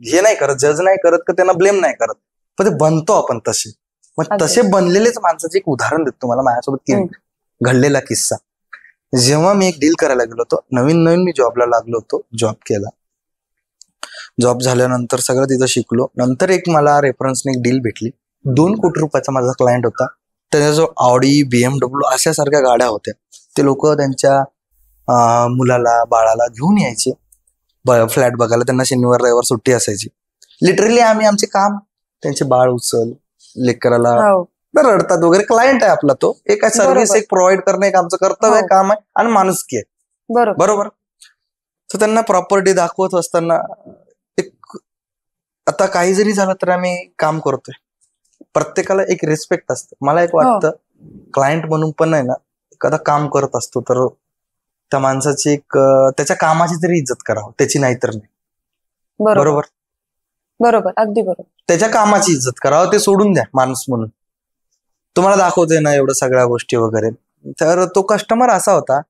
हे नाही करत, जज नाही करत, का त्यांना ब्लेम नाही करत, पण ते बनतो आपण तसे. मग तसे बनलेलेच माणसाचे एक उदाहरण देतो तुम्हाला माझ्यासोबत घडलेला किस्सा. जेव्हा मी एक डील करायला गेलो होतो, नवीन नवीन मी जॉबला लागलो होतो, जॉब केला. जॉब झाल्यानंतर सगळं तिथं शिकलो. नंतर एक मला रेफरन्सने एक डील भेटली. 2 कोटी रुपयाचा माझा क्लायंट होता. त्याचा जो ऑडी, BMW अशा सारख्या गाड्या होत्या. ते लोक त्यांच्या मुलाला बाळाला घेऊन यायचे फ्लॅट बघायला. त्यांना शनिवार रविवार सुट्टी असायची. लिटरली आम्ही आमचे काम, त्यांचे बाळ उचल, लेकराला रडतात वगैरे, क्लायंट आहे आपला तो. एक सर्व्हिस एक प्रोव्हाइड करणं एक आमचं कर्तव्य आहे, काम आहे आणि माणुसकी आहे. बरोबर. तर त्यांना प्रॉपर्टी दाखवत असताना एक आता काही जरी झालं तर आम्ही काम करतोय, प्रत्येकाला एक रिस्पेक्ट असतं. मला एक वाटतं क्लायंट म्हणून पण आहे ना, एखादा काम करत असतो तर त्या माणसाची एक त्याच्या कामाची तरी इज्जत करावं, त्याची नाही तर नाही. बरोबर. बरोबर. अगदी बरोबर. त्याच्या कामाची इज्जत करावं, ते सोडून द्या माणूस म्हणून. तुम्हाला दाखवतोय ना एवढं सगळ्या गोष्टी वगैरे. तर तो कस्टमर असा होता,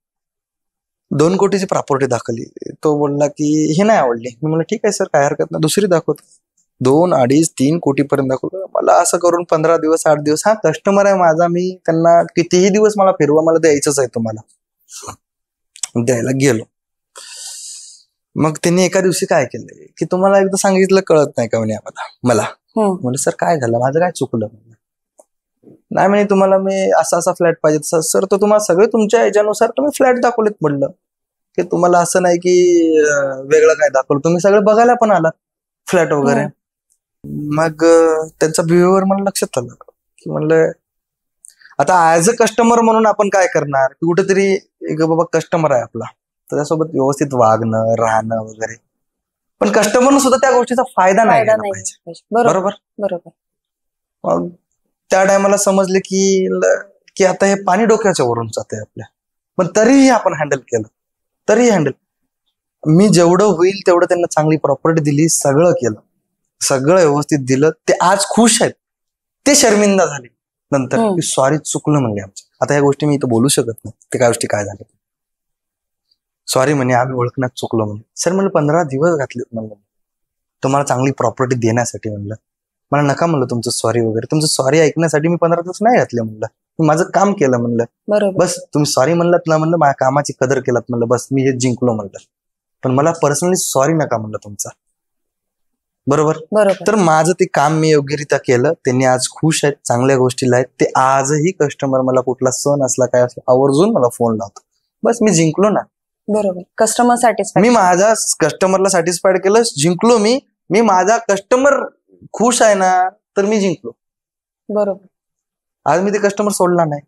2 कोटीची प्रॉपर्टी दाखवली. तो बोलला की हे नाही आवडली. मी म्हणलं ठीक आहे सर, काय हरकत नाही, दुसरी दाखवतो. 2, 2.5, 3 कोटीपर्यंत दाखवलं. मला असं करून 15 दिवस 8 दिवस, हा कस्टमर आहे माझा, मी त्यांना कितीही दिवस मला फिरवा, मला द्यायचंच आहे तुम्हाला, द्यायला गेलो. मग त्यांनी एका दिवशी काय केलं की तुम्हाला एकदा सांगितलं कळत नाही का म्हणे मला. म्हणजे सर काय झालं, माझं काय चुकलं? नाही म्हणे तुम्हाला मी असा फ्लॅट पाहिजे. सर तर तुम्हाला सगळे तुमच्या ह्याच्यानुसार तुम्ही फ्लॅट दाखवलेत. म्हणलं की तुम्हाला असं नाही की वेगळं काय दाखवलं, तुम्ही सगळं बघायला पण आलात फ्लॅट वगैरे. मग त्यांचा बिहेवियर मला लक्षात आलं की म्हणलं आता ऍज अ कस्टमर म्हणून आपण काय करणार, कुठेतरी एक बाबा कस्टमर आहे आपला, त्याच्यासोबत व्यवस्थित वागणं, राहणं वगैरे. पण कस्टमरनं सुद्धा त्या गोष्टीचा फायदा नाही घ्यायला पाहिजे. बरोबर. मग त्या टायमाला समजले की आता हे पाणी डोक्याच्या वरून जाते आपल्या, पण तरीही आपण हँडल केलं. मी जेवढं होईल तेवढं त्यांना चांगली प्रॉपर्टी दिली, सगळं केलं, सगळं व्यवस्थित दिलं. ते आज खुश आहेत. ते शर्मिंदा झाले नंतर की सॉरी चुकलं म्हणले आमचं. आता या गोष्टी मी इथं बोलू शकत नाही, ते काय गोष्टी काय झाल्या. सॉरी म्हणे, आम्ही ओळखण्यात चुकलो म्हणे. सर म्हणलं 15 दिवस घातले म्हणलं तुम्हाला चांगली प्रॉपर्टी देण्यासाठी. म्हणलं मला नका म्हणलं तुमचं सॉरी वगैरे, तुमचं सॉरी ऐकण्यासाठी मी 15 दिवस नाही घातले. म्हणलं मी माझं काम केलं. म्हणलं बस तुम्ही सॉरी म्हणलात ना, म्हणलं माझ्या कामाची कदर केलात. म्हणलं बस मी हे जिंकलो. म्हणलं पण मला पर्सनली सॉरी नका म्हणलं तुमचा. बरोबर. तर माझं ते काम मी योग्यरित्या केलं. त्यांनी आज खुश आहेत, चांगल्या गोष्टीला आहेत. ते आजही कस्टमर मला कुठला सण असला काय असला आवर्जून मला फोन लावतो. बस मी जिंकलो ना. बरोबर. कस्टमर सॅटिस्फाईड, मी माझ्या कस्टमरला सॅटिस्फाईड केलं, जिंकलो. मी माझा कस्टमर खुश आहे ना तर मी जिंकलो. बरोबर. आज मी ते कस्टमर सोडला नाही.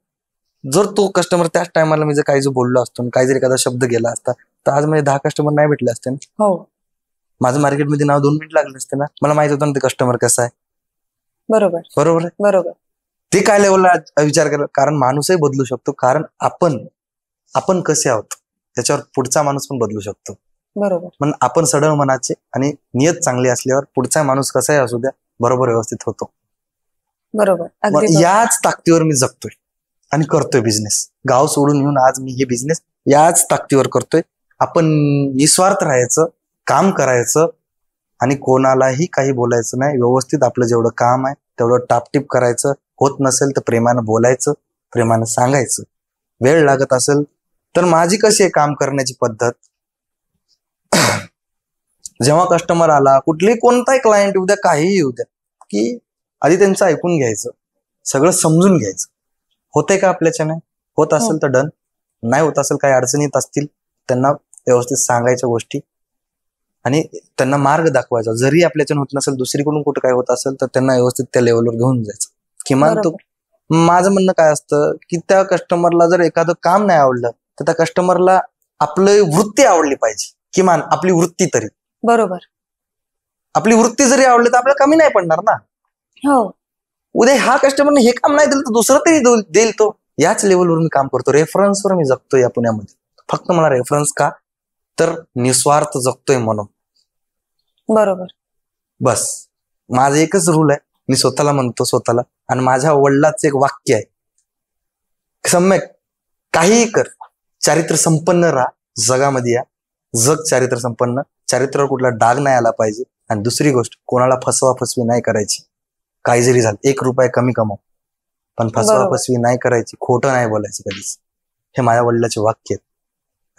जर तो कस्टमर त्याच टायमाला मी जर काही जो बोललो असतो, काही जर एखादा शब्द गेला असता तर आज म्हणजे 10 कस्टमर नाही भेटले असते ना. हो. माझं मार्केटमध्ये नाव 2 मिनिट लागले असते ना. मला माहित होतं ना ते कस्टमर कसं आहे. बरोबर. ते काय लेवलला विचार करा, कारण माणूसही बदलू शकतो. कारण आपण कसे आहोत त्याच्यावर पुढचा माणूस पण बदलू शकतो. बरोबर. पण आपण सडळ मनाचे आणि नियत चांगली असल्यावर पुढचा माणूस कसाही असू द्या बरोबर व्यवस्थित होतो. बरोबर. याच ताकदीवर मी जगतोय. आणि करतोय बिझनेस. गाव सोडून येऊन आज मी हे बिझनेस याच ताकदीवर करतोय. आपण निस्वार्थ राहायचं, काम करायचं आणि कोणालाही काही बोलायचं नाही. व्यवस्थित आपलं जेवढं काम आहे तेवढं टापटीप करायचं. होत नसेल तर प्रेमानं बोलायचं, प्रेमानं सांगायचं. वेळ लागत असेल तर माझी कशी आहे काम करण्याची पद्धत, जेव्हा कस्टमर आला, कुठलीही कोणताही क्लायंट येऊ द्या, काहीही येऊ द्या, की आधी त्यांचं ऐकून घ्यायचं, सगळं समजून घ्यायचं. होतंय का आपल्याच्याने, होत असेल तर डन, नाही होत असेल काही अडचणीत असतील त्यांना व्यवस्थित सांगायच्या गोष्टी आणि त्यांना मार्ग दाखवायचा. जरी आपल्याच्याने होत नसेल, दुसरीकडून कुठं काय होत असेल तर त्यांना व्यवस्थित त्या लेवलवर घेऊन जायचं. किमान तो माझं म्हणणं काय असतं की त्या कस्टमरला जर एखादं काम नाही आवडलं तर त्या कस्टमरला आपली वृत्ती आवडली पाहिजे. किमान आपली वृत्ती तरी, बरोबर, आपली वृत्ती जरी आवडली तर आपल्याला कमी नाही पडणार ना. हो, उद्या हा कस्टमरने हे काम नाही दिलं तर दुसरं तरी देईल तो. याच लेवलवर मी काम करतो, रेफरन्सवर मी जगतो या पुण्यामध्ये. फक्त मला रेफरन्स का, तर निस्वार्थ जगतोय म्हणून. बरोबर, बस माझं एकच रूल आहे, मी स्वतःला म्हणतो स्वतःला, आणि माझ्या वडिलांचं एक वाक्य आहे, सम्यक काहीही कर, चारित्र्य संपन्न राहा जगामध्ये. या जग चारित्र्य संपन्न, चारित्र्यावर कुठला डाग नाही आला पाहिजे. आणि दुसरी गोष्ट, कोणाला फसवा फसवी नाही करायची. काही जरी झालं, 1 रुपया कमी कमाव, पण फसवा फसवी नाही करायची, खोटं नाही बोलायचं कधीच. हे माझ्या वडिलांचे वाक्य आहेत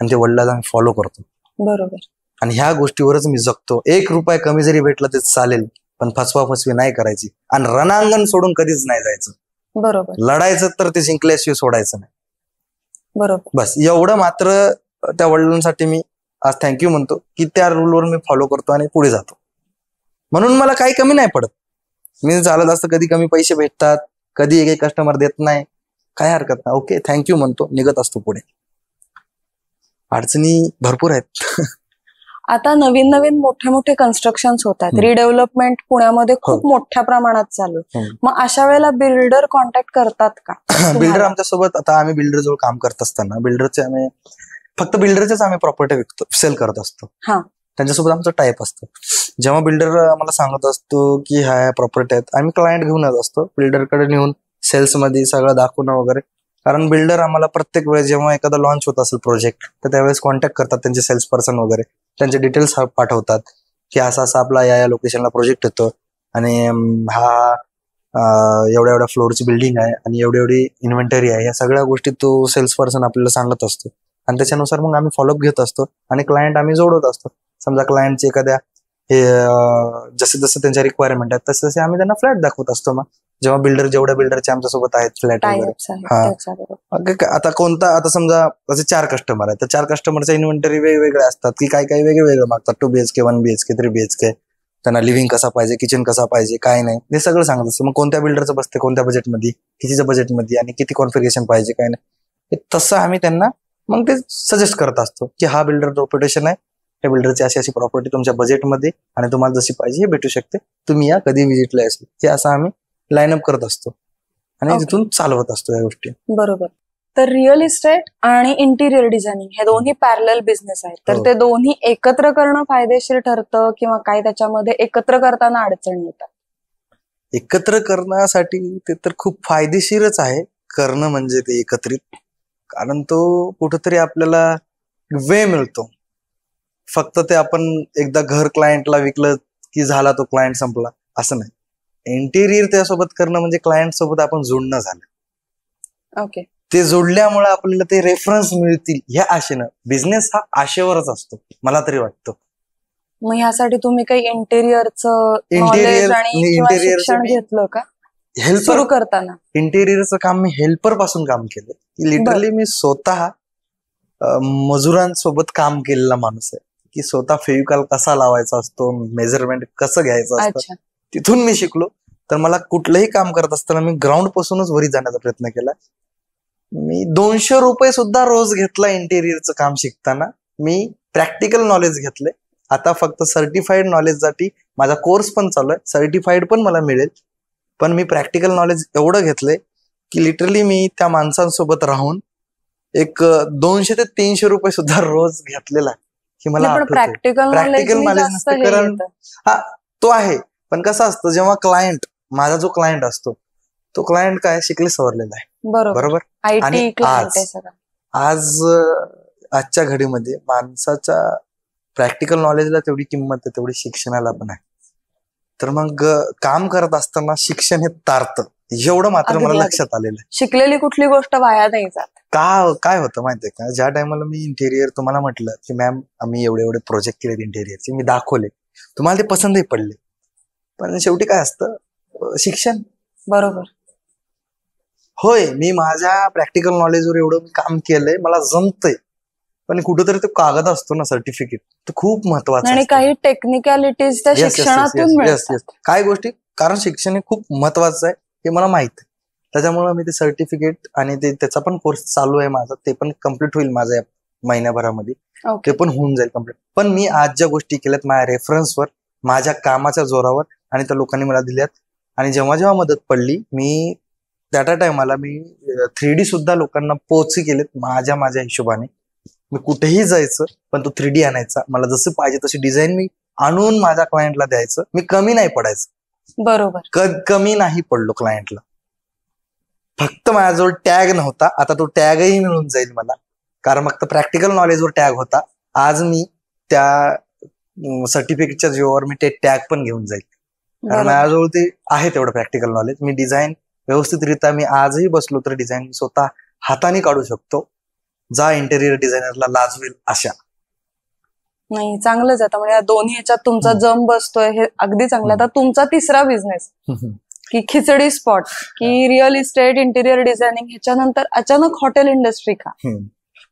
आणि ते वडिलांना मी फॉलो करतो. बरोबर, आणि ह्या गोष्टीवरच मी जगतो. 1 रुपया कमी जरी भेटला ते चालेल, पण फसवा फसवी नाही करायची. आणि रणांगण सोडून कधीच नाही जायचं. बरोबर, लढायचं तर ते जिंकल्याशिवाय सोडायचं नाही. बरोबर, बस एवढं मात्र त्या वडिलांसाठी मी आज थँक्यू म्हणतो की त्या रूलवर मी फॉलो करतो आणि पुढे जातो. म्हणून मला काही कमी नाही पडत. मी चालत असतं, कधी कमी पैसे भेटतात, कधी एक कस्टमर देत नाही, काय हरकत नाही, ओके थँक्यू म्हणतो, निघत असतो पुढे. अडचणी भरपूर आहेत. आता नवीन नवीन मोठे मोठे कन्स्ट्रक्शन्स होत आहेत, रिडेव्हलपमेंट पुण्यामध्ये खूप मोठ्या प्रमाणात चालू आहे. मग अशा वेळेला बिल्डर कॉन्टॅक्ट करतात का? बिल्डर आमच्यासोबत, आता आम्ही बिल्डर जवळ काम करत असताना बिल्डरचे आम्ही फक्त बिल्डरचेच आम्ही प्रॉपर्टी विकतो, सेल करत असतो. त्यांच्यासोबत आमचं टाईप असतं. जेव्हा बिल्डर आम्हाला सांगत असतो की ह्या प्रॉपर्टी आहेत, आम्ही क्लायंट घेऊनच असतो बिल्डरकडे नेऊन सेल्समध्ये सगळं दाखवणं वगैरे. कारण बिल्डर आम्हाला प्रत्येक वेळेस जेव्हा एखादा लॉन्च होत असेल प्रोजेक्ट तर त्यावेळेस कॉन्टॅक्ट करतात, त्यांचे सेल्स पर्सन वगैरे त्यांचे डिटेल्स पाठवतात की असं असं आपला या लोकेशनला प्रोजेक्ट येतो आणि हा एवढ्या एवढ्या फ्लोअरची बिल्डिंग आहे आणि एवढी एवढी इन्व्हेंटरी आहे. या सगळ्या गोष्टी तो सेल्स पर्सन आपल्याला सांगत असतो आणि त्याच्यानुसार मग आम्ही फॉलोअप घेत असतो आणि क्लायंट आम्ही जोडत असतो. समजा क्लायंटचे एखाद्या हे जसे जसे त्यांच्या रिक्वायरमेंट आहेत तसे तसे आम्ही त्यांना फ्लॅट दाखवत असतो. मग जेव्हा जेवढ्या बिल्डरचे आमच्यासोबत आहेत फ्लॅट वगैरे, आता कोणता, आता समजा असे 4 कस्टमर आहेत तर 4 कस्टमरच्या इन्व्हेंटरी वेगवेगळे असतात की काही काही वेगवेगळे मागतात. 2 BHK 1 BHK 3 BHK, त्यांना लिव्हिंग कसा पाहिजे, किचन कसा पाहिजे, काय नाही हे सगळं सांगत असतं. मग कोणत्या बिल्डरचं बसते, कोणत्या बजेटमध्ये, कितीच्या बजेटमध्ये आणि किती कॉन्फिगरेशन पाहिजे, काय नाही, तसं आम्ही त्यांना मग ते सजेस्ट करत असतो की हा बिल्डर रेप्युटेशन आहे, या बिल्डरची अशी अशी प्रॉपर्टी तुमच्या बजेटमध्ये आणि तुम्हाला जशी पाहिजे हे भेटू शकते, तुम्ही या कधी व्हिजिटला असेल, हे असं आम्ही लाईनअप करत असतो आणि तिथून चालवत असतो या गोष्टी. बरोबर. तर रिअल इस्टेट आणि इंटिरियर डिझायनिंग हे दोन्ही पॅरलल बिझनेस आहेत, तर ते दोन्ही एकत्र करणं फायदेशीर ठरतं किंवा काही त्याच्यामध्ये एकत्र करताना अडचणी येतात? एकत्र करण्यासाठी ते तर खूप फायदेशीरच आहे करणं, म्हणजे ते एकत्रित, कारण तो कुठंतरी आपल्याला वेळ मिळतो. फक्त ते आपण एकदा घर क्लायंटला विकलं की झाला तो क्लायंट संपला असं नाही. इंटिरियर त्यासोबत करणं म्हणजे क्लायंट सोबत आपण जोडणं झालं. ओके. ते जोडल्यामुळे आपल्याला ते रेफरन्स मिळतील ह्या आशेनं. बिझनेस हा आशेवरच असतो मला तरी वाटतं. मग ह्यासाठी तुम्ही काही इंटेरियरचं नॉलेज आणि शिक्षण घेतलं का सुरू करताना? इंटेरियरचं काम मी हेल्पर पासून काम केलं. लिटरली मी स्वतः मजुरांसोबत काम केलेला माणूस आहे की स्वतः फेविकॉल कसा लावायचा असतो, मेजरमेंट कसं घ्यायचं असतं, तिथून मी शिकलो. तर मला कुठलंही काम करत असताना मी ग्राउंड पासूनच वरी जाण्याचा प्रयत्न केला. मी 200 रुपये सुद्धा रोज घेतला इंटेरियरचं काम शिकताना. मी प्रॅक्टिकल नॉलेज घेतले. आता फक्त सर्टिफाईड नॉलेजसाठी माझा कोर्स पण चालू आहे, सर्टिफाईड पण मला मिळेल, पण मी प्रॅक्टिकल नॉलेज एवढं घेतलंय की लिटरली मी त्या माणसांसोबत राहून एक 200 ते 300 रुपये सुद्धा रोज घेतलेला की मला प्रॅक्टिकल नॉलेज नसतं. कारण हा तो आहे, पण कसं असतं जेव्हा क्लायंट, माझा जो क्लायंट असतो तो क्लायंट काय शिकले सवरलेला आहे, बरोबर. बरोबर. आयटी आणि क्लायंट आहे सगळं. आजच्या घडीमध्ये माणसाच्या प्रॅक्टिकल नॉलेजला तेवढी किंमत आहे, तेवढी शिक्षणाला पण आहे. तर मग काम करत असताना शिक्षण हे तारतं, एवढं मात्र अगदी, मला अगदी. लक्षात आलेलं आहे. शिकलेली कुठली गोष्ट वाया नाही जात. काय होतं माहितीये का, ज्या टायमाला मी इंटेरियर तुम्हाला म्हटलं की मॅम आम्ही एवढे एवढे प्रोजेक्ट केलेत इंटेरियरचे, मी दाखवले, तुम्हाला ते पसंतही पडले, पण शेवटी काय असतं, शिक्षण. बरोबर. होय, मी माझ्या प्रॅक्टिकल नॉलेजवर एवढं मी काम केलंय, मला जमतंय, पण कुठेतरी तो कागद असतो ना, सर्टिफिकेट, तो खूप महत्वाचा आणि असतो. काही टेक्निकॅलिटीज त्या Yes, yes, yes, शिक्षणातून yes, yes, मिळतात. yes. काय गोष्टी, कारण शिक्षण हे खूप महत्वाचं आहे हे मला माहित आहे. त्याच्यामुळे मी ते सर्टिफिकेट आणि त्याचा पण कोर्स चालू आहे माझा, ते पण कम्प्लीट होईल माझ्या या महिन्याभरामध्ये, ओके. ते पण होऊन जाईल कम्प्लीट. पण मी आज ज्या गोष्टी केल्यात माझ्या रेफरन्सवर, माझ्या कामाच्या जोरावर, आणि त्या लोकांनी मला दिल्यात, आणि जेव्हा जेव्हा मदत पडली, मी त्या टायमाला मी 3D सुद्धा लोकांना पोहोच केलेत माझ्या हिशोबाने. मी कुठेही जायचं, पण तो 3D आणायचा, मला जसं पाहिजे तशी डिझाईन मी आणून माझ्या क्लायंटला द्यायचं, मी कमी नाही पडायचं. बरोबर. कमी नाही पडलो क्लायंटला. फक्त माझ्याजवळ टॅग नव्हता, आता तो टॅगही मिळून जाईल मला, कारण फक्त प्रॅक्टिकल नॉलेजवर टॅग होता. आज मी त्या सर्टिफिकेटच्या जीवावर मी ते टॅग पण घेऊन जाईल, कारण बरोबर. माझ्याजवळ ते आहे तेवढं प्रॅक्टिकल नॉलेज. मी डिझाईन व्यवस्थितरित्या, मी आजही बसलो तर डिझाईन स्वतः हाताने काढू शकतो, जा इंटेरियर डिझायनरला लाजवेल अशा. नाही, चांगलंच आहे. आता म्हणजे या दोन्ही ह्याच्यात तुमचा जम बसतोय, हे अगदी चांगलं. आता तुमचा तिसरा बिझनेस की खिचडी स्पॉट, की रिअल इस्टेट, इंटिरियर डिझायनिंग, ह्याच्यानंतर अचानक हॉटेल इंडस्ट्री का?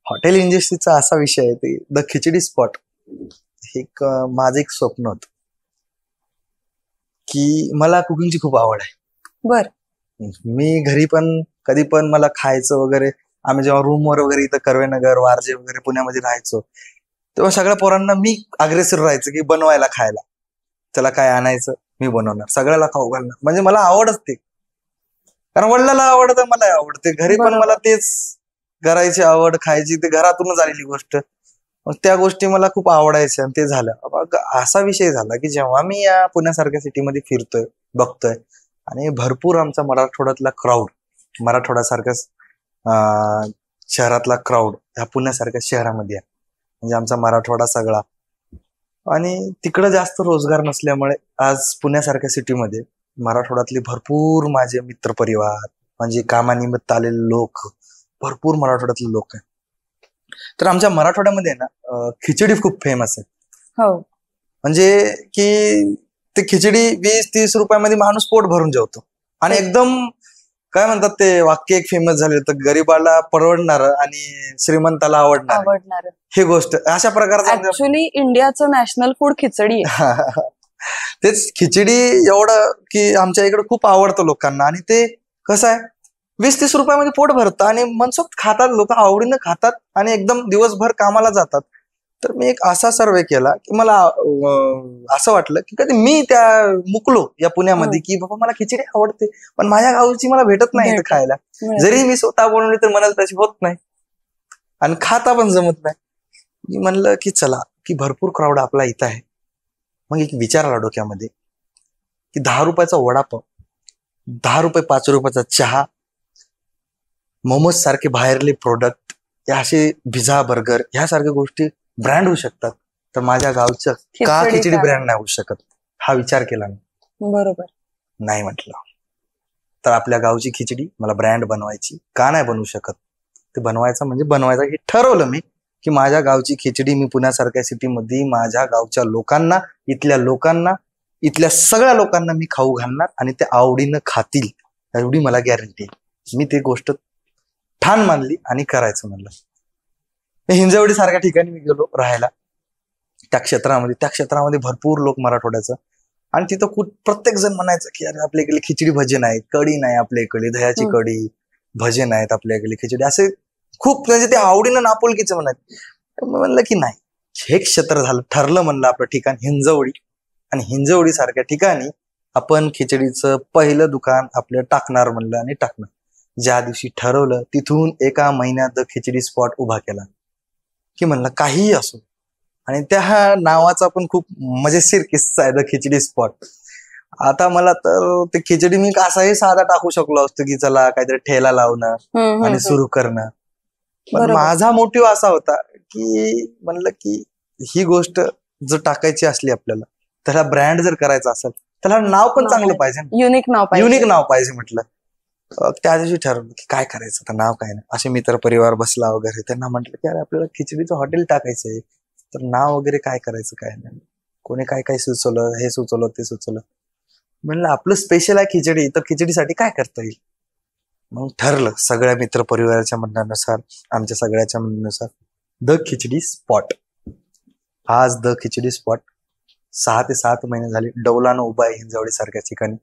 हॉटेल इंडस्ट्रीचा असा विषय आहे, ते द खिचडी स्पॉट एक माझं एक स्वप्न होतं की मला कुकिंगची खूप आवड आहे. बर. मी घरी पण कधी पण मला खायचं वगैरे, आम्ही जेव्हा रूमवर वगैरे इथं कर्वेनगर, वारजे वगैरे पुण्यामध्ये राहायचो, तेव्हा सगळ्या पोरांना मी अग्रेसिव्ह राहायचं की बनवायला, खायला, चला काय आणायचं मी बनवणार, सगळ्याला खाऊ घालणार, म्हणजे मला आवड असते, कारण वडिलाला आवडतं, मला आवडते, घरी पण बरोबर. मला तेच करायची आवड, खायची, ते घरातूनच आलेली गोष्ट, मग त्या गोष्टी मला खूप आवडायच्या, आणि ते झालं. मग असा विषय झाला की जेव्हा मी या पुण्यासारख्या सिटीमध्ये फिरतोय, बघतोय, आणि भरपूर आमचा मराठवाड्यातला क्राऊड, मराठवाड्यासारख्या शहरातला क्राऊड ह्या पुण्यासारख्या शहरामध्ये आहे, म्हणजे आमचा मराठवाडा सगळा, आणि तिकडं जास्त रोजगार नसल्यामुळे आज पुण्यासारख्या सिटीमध्ये मराठवाड्यातले भरपूर माझे मित्रपरिवार, म्हणजे कामानिमित्त आलेले लोक, भरपूर मराठवाड्यातले लोक आहेत. तर आमच्या मराठवाड्यामध्ये ना खिचडी खूप फेमस आहे. हो. म्हणजे की ते खिचडी 20-30 रुपयामध्ये माणूस पोट भरून जेवतो, आणि एकदम काय म्हणतात ते वाक्य एक फेमस झाले, तर गरीबाला परवडणार आणि श्रीमंताला आवडणार, हे गोष्ट अशा प्रकारचं ऍक्च्युली इंडियाचं नॅशनल फूड खिचडी आहे. तेच खिचडी एवढं की आमच्या इकडे खूप आवडतं लोकांना, आणि ते कसं आहे 20-30 रुपयामध्ये पोट भरतं, आणि मनसोक्त खातात लोक, आवडीनं खातात, आणि एकदम दिवसभर कामाला जातात. तर मी एक असा सर्वे केला की मला असं वाटलं की कधी मी त्या मुकलो या पुण्यामध्ये की बाबा मला खिचडी आवडते, पण माझ्या गावची मला भेटत नाही इथं खायला, जरी मी स्वतः बनवली तर मनाला तशी होत नाही, आणि खाता पण जमत नाही. मी म्हणलं की चला की भरपूर क्राऊड आपला इथं आहे, मग एक विचार आला डोक्यामध्ये की 10 रुपयाचा वडापाव, 10 रुपये 5 रुपयाचा चहा, मोमोज सारखे बाहेरले प्रोडक्ट, या असे पिझ्झा, बर्गर ह्यासारख्या गोष्टी ब्रँड होऊ शकतात, तर माझ्या गावचं का खिचडी ब्रँड नाही होऊ शकत, हा विचार केला मी. बरोबर. नाही म्हटलं, तर आपल्या गावची खिचडी मला ब्रँड बनवायची, का नाही बनवू शकत, ते बनवायचं हे ठरवलं मी की माझ्या गावची खिचडी मी पुण्यासारख्या सिटीमध्ये माझ्या गावच्या लोकांना, इथल्या सगळ्या लोकांना मी खाऊ घालणार, आणि ते आवडीनं खातील, एवढी मला गॅरंटी आहे. मी ती गोष्ट ठाण मानली आणि करायचं म्हणलं. हिंजवडी सारख्या ठिकाणी मी गेलो राहायला, त्या क्षेत्रामध्ये भरपूर लोक मराठवाड्याचं, आणि तिथं प्रत्येक जण म्हणायचं की अरे आपल्या इकडे खिचडी भजे नाहीत, कढी नाही आपल्या इकडे, दह्याची कढी, भजे नाहीत आपल्या इकडे, खिचडी, असे खूप, म्हणजे ते आवडीनं नापोलकीचं म्हणायचं. म्हणलं की नाही, हे क्षेत्र झालं, ठरलं म्हणलं आपलं ठिकाण हिंजवडी, आणि हिंजवडी सारख्या ठिकाणी आपण खिचडीचं पहिलं दुकान आपलं टाकणार म्हणलं, आणि टाकणार. ज्या दिवशी ठरवलं तिथून एका महिन्यात खिचडी स्पॉट उभा केला की म्हणलं काहीही असो, आणि त्या नावाचा पण खूप मजेशीर किस्सा आहे द खिचडी स्पॉट. आता मला तर ते खिचडी मी असाही साधा टाकू शकलो असतो की चला काहीतरी ठेला लावणं आणि सुरू करणं. पण बरोबर. माझा मोटिव्ह असा होता की म्हणलं की ही गोष्ट जर टाकायची असली आपल्याला, त्याला ब्रँड जर करायचा असेल, त्याला नाव पण चांगलं पाहिजे, युनिक नाव पाहिजे. युनिक नाव पाहिजे म्हटलं. त्या दिवशी ठरवलं की काय करायचं, तर नाव काय नाही. असे मित्र परिवार बसला वगैरे, त्यांना म्हटलं की अरे आपल्याला खिचडीचं हॉटेल टाकायचंय, तर नाव वगैरे काय करायचं काय नाही. कोणी काय काय सुचवलं, हे सुचवलं ते सुचवलं. म्हणलं आपलं स्पेशल आहे खिचडी, तर खिचडीसाठी काय करता येईल. मग ठरलं सगळ्या मित्र परिवाराच्या म्हणण्यानुसार, आमच्या सगळ्याच्या म्हणण्यानुसार द खिचडी स्पॉट. आज द खिचडी स्पॉट 6 ते 7 महिने झाले डौलानं उभा आहे हिंजवडी सारख्या ठिकाणी,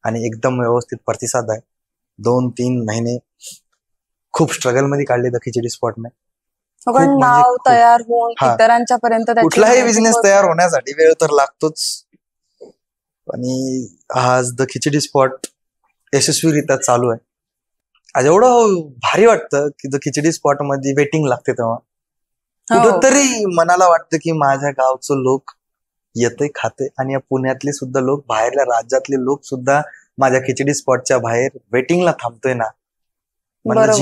आणि एकदम व्यवस्थित प्रतिसाद आहे. 2-3 महिने खूप स्ट्रगल मध्ये काढले द खिचडी स्पॉटने. कारण नाव तयार होऊन इतरांच्या पर्यंत कुठलाही बिझनेस तयार होण्यासाठी वेळ तर लागतोच, आणि आज द खिचडी स्पॉट यशस्वीरित्या चालू आहे. आज एवढं भारी वाटतं की द खिचडी स्पॉट मध्ये वेटिंग लागते, तेव्हा कुठंतरी मनाला वाटतं की माझ्या गावचं लोक येते खाते, आणि या पुण्यातले सुद्धा लोक, बाहेरल्या राज्यातले लोक सुद्धा माझ्या खिचडी स्पॉटच्या बाहेर वेटिंगला थांबतोय ना. म्हणलं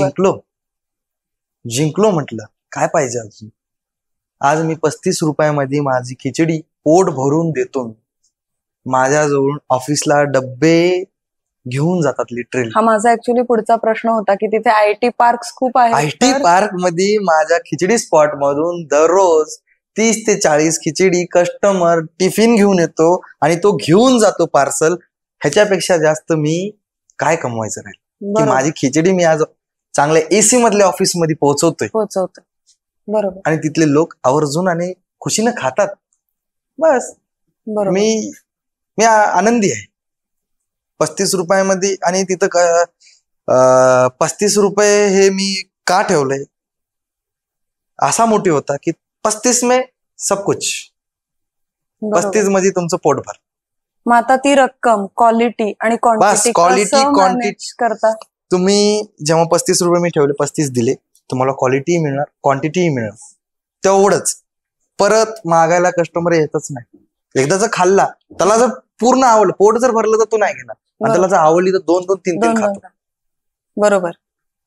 जिंकलो म्हटलं, काय पाहिजे अजून. आज मी 35 रुपयामध्ये माझी खिचडी पोट भरून देतो. माझ्याजवळून ऑफिसला डब्बे घेऊन जातात लिटरली. हा माझा ऍक्च्युली पुढचा प्रश्न होता की तिथे IT पार्क खूप आहे. IT पार्क मध्ये माझ्या खिचडी स्पॉट मधून दररोज 30 ते 40 खिचडी कस्टमर टिफिन घेऊन येतो, आणि तो घेऊन जातो पार्सल. ह्याच्यापेक्षा जास्त मी काय कमवायचं राहील की माझी खिचडी मी आज चांगल्या AC मधल्या ऑफिस मध्ये पोहोचवतोय. बरोबर. आणि तिथले लोक आवर्जून आणि खुशीनं खातात. बस मी आनंदी आहे 35 रुपयामध्ये. आणि तिथं 35 रुपये हे मी का ठेवलंय, असा मोटिव्ह होता की 35 में सब कुछ, 35 मध्ये तुमचं पोट भर. मग आता ती रक्कम क्वालिटी आणि क्वांटिटी करता तुम्ही. जेव्हा 35 रुपये मी ठेवले, 35 दिले, तुम्हाला क्वालिटीही मिळणार, क्वांटिटीही मिळणार. तेवढंच, परत मागायला कस्टमर येतच नाही. एकदा जर खाल्ला, त्याला जर पूर्ण आवडलं, पोट जर भरलं तर तो नाही घेणार, आणि त्याला जर आवडली तर 2-2, 3-3 खातो. बरोबर.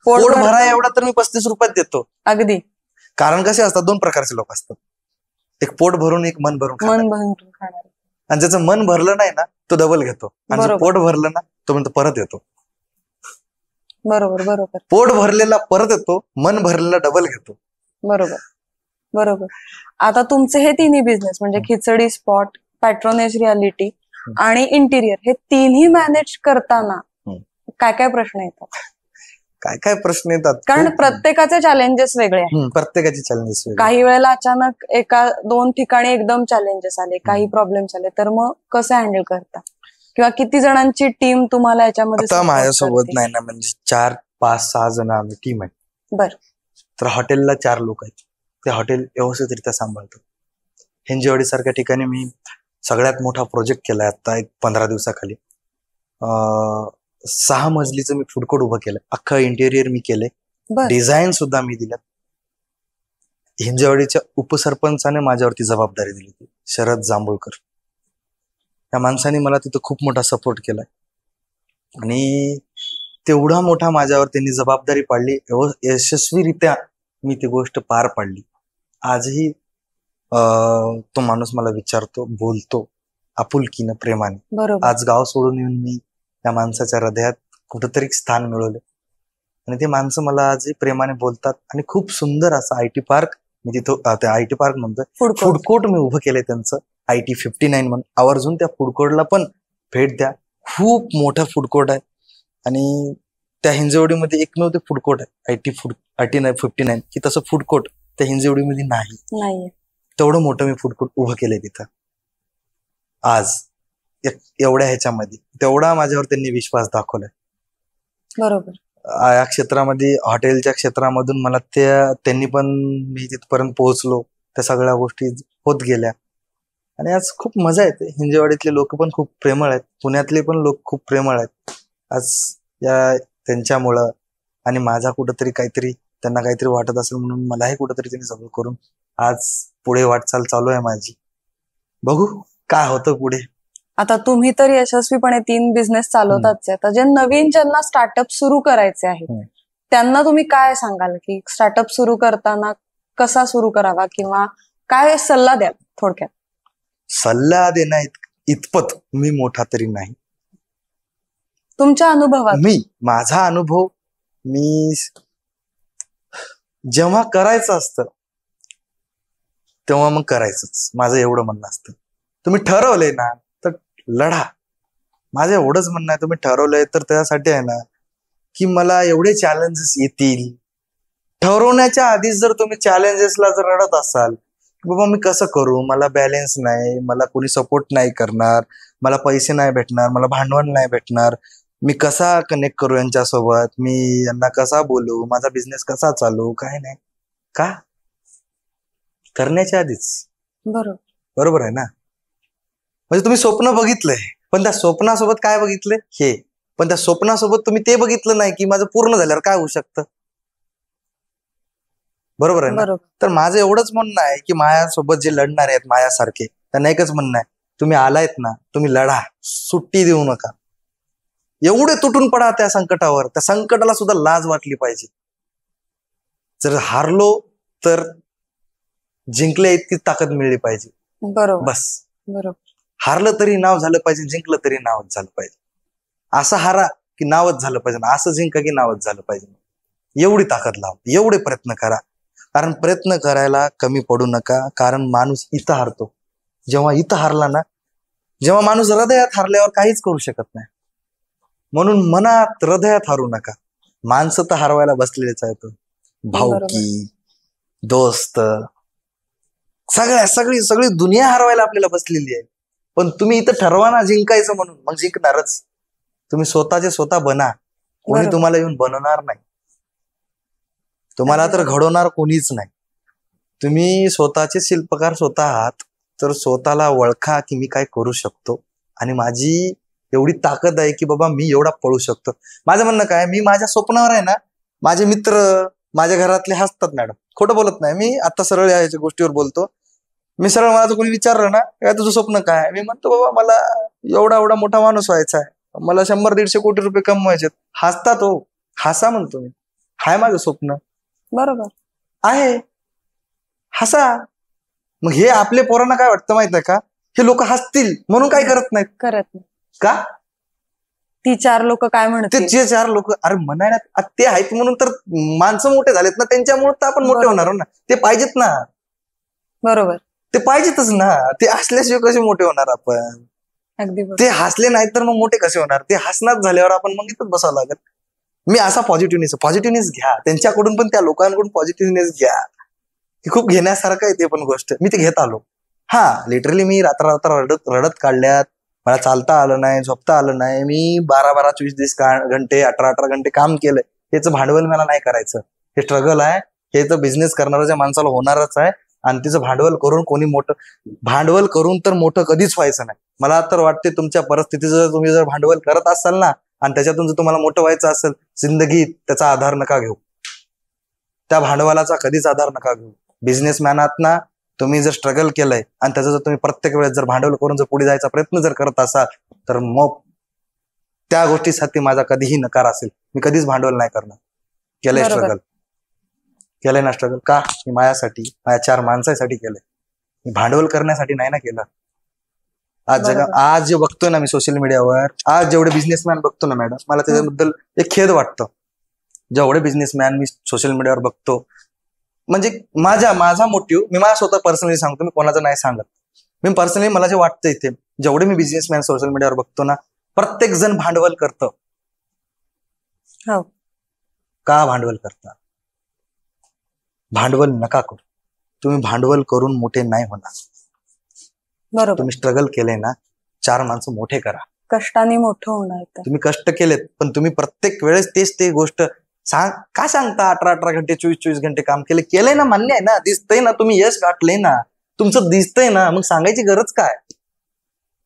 पोट भरा एवढा तर मी 35 रुपयात देतो. अगदी. कारण कसे असतात, 2 प्रकारचे लोक असतात. एक पोट भरून, एक मन भरून खाणार. आणि ज्याचं मन भरलं नाही ना, तो डबल घेतो, आणि जो पोट भरलं ना, तो म्हणतो परत येतो. बरोबर. पोट भरलेला परत येतो, मन भरलेला डबल घेतो. बरोबर. आता तुमचे हे तिन्ही बिझनेस म्हणजे खिचडी स्पॉट, पॅट्रोनेज रियालिटी आणि इंटिरियर, हे तिन्ही मॅनेज करताना काय काय प्रश्न येतात? काय प्रश्न येतात, कारण प्रत्येकाचे चॅलेंजेस वेगळे आहेत. प्रत्येकाचे चॅलेंजेस वेगळे. काही वेळेला अचानक 1-2 ठिकाणी एकदम चॅलेंजेस आले, काही प्रॉब्लेम्स आले, तर मग कसं हँडल करता, किंवा किती जणांची टीम तुम्हाला याच्यामध्ये? आता माझ्यासोबत नाही ना, म्हणजे 4, 5, 6 जण आम्ही टीम आहे. बरं. तर हॉटेलला 4 लोक आहेत, ते हॉटेल व्यवस्थितरित्या सांभाळतात. हिंजवडी सारख्या ठिकाणी मी सगळ्यात मोठा प्रोजेक्ट केलाय आता एक 15 दिवसाखाली. 6 मजलीचं मी फूड कोर्ट उभं केलंय, अख्खं इंटेरियर मी केलंय, डिझाईन सुद्धा मी दिल्यात. हिंजवडीच्या उपसरपंचाने माझ्यावरती जबाबदारी दिली होती, शरद जांभूळकर. त्या माणसाने मला तिथं खूप मोठा सपोर्ट केलाय, आणि तेवढा मोठा माझ्यावर त्यांनी जबाबदारी पाडली, यशस्वीरित्या मी ती गोष्ट पार पाडली. आजही तो माणूस मला विचारतो, बोलतो आपुलकीनं, प्रेमाने. आज गाव सोडून येऊन मी त्या माणसाच्या हृदयात कुठंतरी स्थान मिळवले, आणि ते माणसं मला आजही प्रेमाने बोलतात. आणि खूप सुंदर असं IT पार्क मी तिथं, IT पार्क म्हणतोय, फूड कोर्ट मी उभं केलंय त्यांचं, IT 59 म्हणून. आवर्जून त्या फूड कोर्टला पण भेट द्या. खूप मोठं फूड कोर्ट आहे, आणि त्या हिंजवडीमध्ये एकमेव ते फूड कोर्ट आहे IT 59 की तसं फूड कोर्ट त्या हिंजवडीमध्ये नाही. तेवढं मोठं मी फूड कोर्ट उभं केलंय तिथं. आज एवढ्या ह्याच्यामध्ये तेवढा माझ्यावर त्यांनी विश्वास दाखवलाय. बरोबर. या क्षेत्रामध्ये, हॉटेलच्या क्षेत्रामधून मला त्यांनी पण, मी तिथपर्यंत पोहोचलो, त्या सगळ्या गोष्टी होत गेल्या, आणि आज खूप मजा येते. हिंजवाडीतले लोक पण खूप प्रेमळ आहेत, पुण्यातले पण लोक खूप प्रेमळ आहेत. आज या त्यांच्यामुळं, आणि माझा कुठंतरी काहीतरी त्यांना काहीतरी वाटत असेल म्हणून मलाही कुठंतरी त्यांनी सगळं करून आज पुढे वाटचाल चालू आहे माझी. बघू काय होतं पुढे. आता तुम्ही तर यशस्वीपणे 3 बिझनेस चालवताच आहे. आता जे नवीन ज्यांना स्टार्टअप सुरू करायचे आहेत हम्म. त्यांना तुम्ही काय सांगाल की स्टार्टअप सुरू करताना कसा सुरू करावा किंवा काय सल्ला द्याल थोडक्यात? सल्ला देण्या इतपत मी मोठा तरी नाही. तुमच्या अनुभवात माझा अनुभव, मी जेव्हा करायचं असतं तेव्हा मग करायचंच, माझं एवढं म्हणणं असतं. तुम्ही ठरवलंय ना तर लढा. माझं एवढंच म्हणणं आहे, तुम्ही ठरवलंय तर त्यासाठी आहे ना की मला एवढे चॅलेंजेस येतील. ठरवण्याच्या आधीच जर तुम्ही चॅलेंजेसला जर रडत असाल की बाबा मी कसं करू, मला बॅलेन्स नाही, मला कोणी सपोर्ट नाही करणार, मला पैसे नाही भेटणार, मला भांडवल नाही भेटणार, मी कसा कनेक्ट करू यांच्यासोबत, मी यांना कसा बोलू, माझा बिझनेस कसा चालू, काय नाही का करण्याच्या आधीच. बरोबर आहे ना? म्हणजे तुम्ही स्वप्न बघितलंय, पण त्या स्वप्नासोबत काय बघितलंय हे, पण त्या स्वप्नासोबत तुम्ही ते बघितलं नाही की माझं पूर्ण झाल्यावर काय होऊ शकतं. बरोबर आहे ना? तर माझं एवढंच म्हणणं आहे की माझ्यासोबत जे लढणार आहेत माझ्यासारखे, त्यांना एकच म्हणणं आहे, तुम्ही आलायत ना, तुम्ही लढा, सुट्टी देऊ नका. एवढे तुटून पडा त्या संकटावर, त्या संकटाला सुद्धा लाज वाटली पाहिजे. जर हारलो तर जिंकल्या इतकी ताकद मिळली पाहिजे. बरोबर, बस. हारलं तरी नाव झालं पाहिजे, जिंकलं तरी नावच झालं पाहिजे. असं हारा की नावच झालं पाहिजे, असं जिंका की नावच झालं पाहिजे. एवढी ताकद लावा, एवढे प्रयत्न करा. कारण प्रयत्न करायला कमी पडू नका. कारण माणूस इथं हारतो, जेव्हा इथं हारला ना, जेव्हा माणूस हृदयात हारल्यावर काहीच करू शकत नाही. म्हणून मनात हृदयात हारू नका. माणसं तर हरवायला बसलेलेच आहेत. भाऊकी, दोस्त, सगळी दुनिया हरवायला आपल्याला बसलेली आहे. पण तुम्ही इथं ठरवा ना जिंकायचं म्हणून, मग जिंकणारच. तुम्ही स्वतःचे स्वतः बना, कोणी तुम्हाला येऊन बनवणार नाही. तुम्हाला तर घडवणार कोणीच नाही. तुम्ही स्वतःचे शिल्पकार स्वतः आहात, तर स्वतःला ओळखा की मी काय करू शकतो आणि माझी एवढी ताकद आहे की बाबा मी एवढा पळू शकतो. माझं म्हणणं काय, मी माझ्या स्वप्नावर आहे ना, माझे मित्र, माझ्या घरातले हसतात. मॅडम, खोटं बोलत नाही मी, आता सरळ याच्या गोष्टीवर बोलतो. मी सरळ, मला जर कोणी विचारलं ना काय तुझं स्वप्न काय, मी म्हणतो बाबा मला एवढा एवढा मोठा माणूस व्हायचा आहे, मला 100-150 कोटी रुपये कमवायचे. हसतात. हो, हसा म्हणतो मी, हाय माझं स्वप्न. बरोबर आहे, हसा. मग हे आपले पोरांना काय वाटतं माहित आहे का, हे लोक हसतील म्हणून काय करत नाहीत का, ती 4 लोक काय म्हणतील, ते 4 लोक, अरे म्हणायला ते आहेत म्हणून तर माणसं मोठे झालेत ना, त्यांच्यामुळे तर आपण मोठे होणार ना. ते पाहिजेत ना. बरोबर, ते पाहिजेतच ना. ते हसल्याशिवाय कसे मोठे होणार आपण. अगदी. ते हसले नाहीत तर मग मोठे कसे होणार. ते हसणार झाल्यावर आपण मग इथंच बसावं लागेल. मी असा पॉझिटिव्हनेस घ्या, त्यांच्याकडून पण त्या लोकांकडून पॉझिटिव्हनेस घ्या. खूप घेण्यासारखं आहे ते पण गोष्ट. मी ते घेत आलो. हा, लिटरली मी रात्र रडत काढल्यात. मला चालता आलं नाही, झोपता आलं नाही. मी 12-12, 24 घंटे, 18 घंटे काम केलंय. त्याचं भांडवल मला नाही करायचं. हे स्ट्रगल आहे. हे तर बिझनेस करणाऱ्या माणसाला होणारच आहे. आणि तिचं भांडवल करून कोणी मोठं, भांडवल करून तर मोठं कधीच व्हायचं नाही. मला तर वाटते तुमच्या परिस्थितीचं तुम्ही जर भांडवल करत असाल ना, आणि त्याच्यातून जर तुम्हाला मोठं व्हायचं असेल जिंदगीत, त्याचा आधार नका घेऊ. त्या भांडवलाचा कधीच आधार नका घेऊ. बिझनेसमॅनात ना तुम्ही जर स्ट्रगल केलंय आणि त्याचं जर तुम्ही प्रत्येक वेळेस जर भांडवल करून जर पुढे जायचा प्रयत्न जर करत असाल, तर मग त्या गोष्टीसाठी माझा कधीही नकार असेल. मी कधीच भांडवल नाही करणार. केलंय स्ट्रगल, केलंय ना स्ट्रगल. का? मी माझ्यासाठी, माझ्या 4 माणसासाठी केलंय. मी भांडवल करण्यासाठी नाही ना केलं. आज जे बघतोय ना मी सोशल मीडियावर, आज जेवढे बिझनेसमॅन बघतो ना मॅडम, मला त्याच्याबद्दल एक खेद वाटतं. जेवढे बिझनेसमॅन मी सोशल मीडियावर बघतो, म्हणजे माझा मोटिव्ह, मी मला स्वतः पर्सनली सांगतो, मी कोणाचं नाही सांगत. मी पर्सनली मला जे वाटतं इथे, जेवढे मी बिझनेसमॅन सोशल मीडियावर बघतो ना, प्रत्येक जण भांडवल करतं. का भांडवल करता? भांडवल नका करू. तुम्ही भांडवल करून मोठे नाही होणार. बरोबर. तुम्ही स्ट्रगल केले ना, 4 माणसं मोठे करा. कष्टाने मोठं होणार. तुम्ही कष्ट केलेत, पण तुम्ही प्रत्येक वेळेस ते गोष्ट का सांगता 18 घंटे 24 घंटे काम केलंय ना, मान्य आहे ना, दिसतंय ना, तुम्ही यश गाठलंय ना, तुमचं दिसतंय ना, मग सांगायची गरज काय.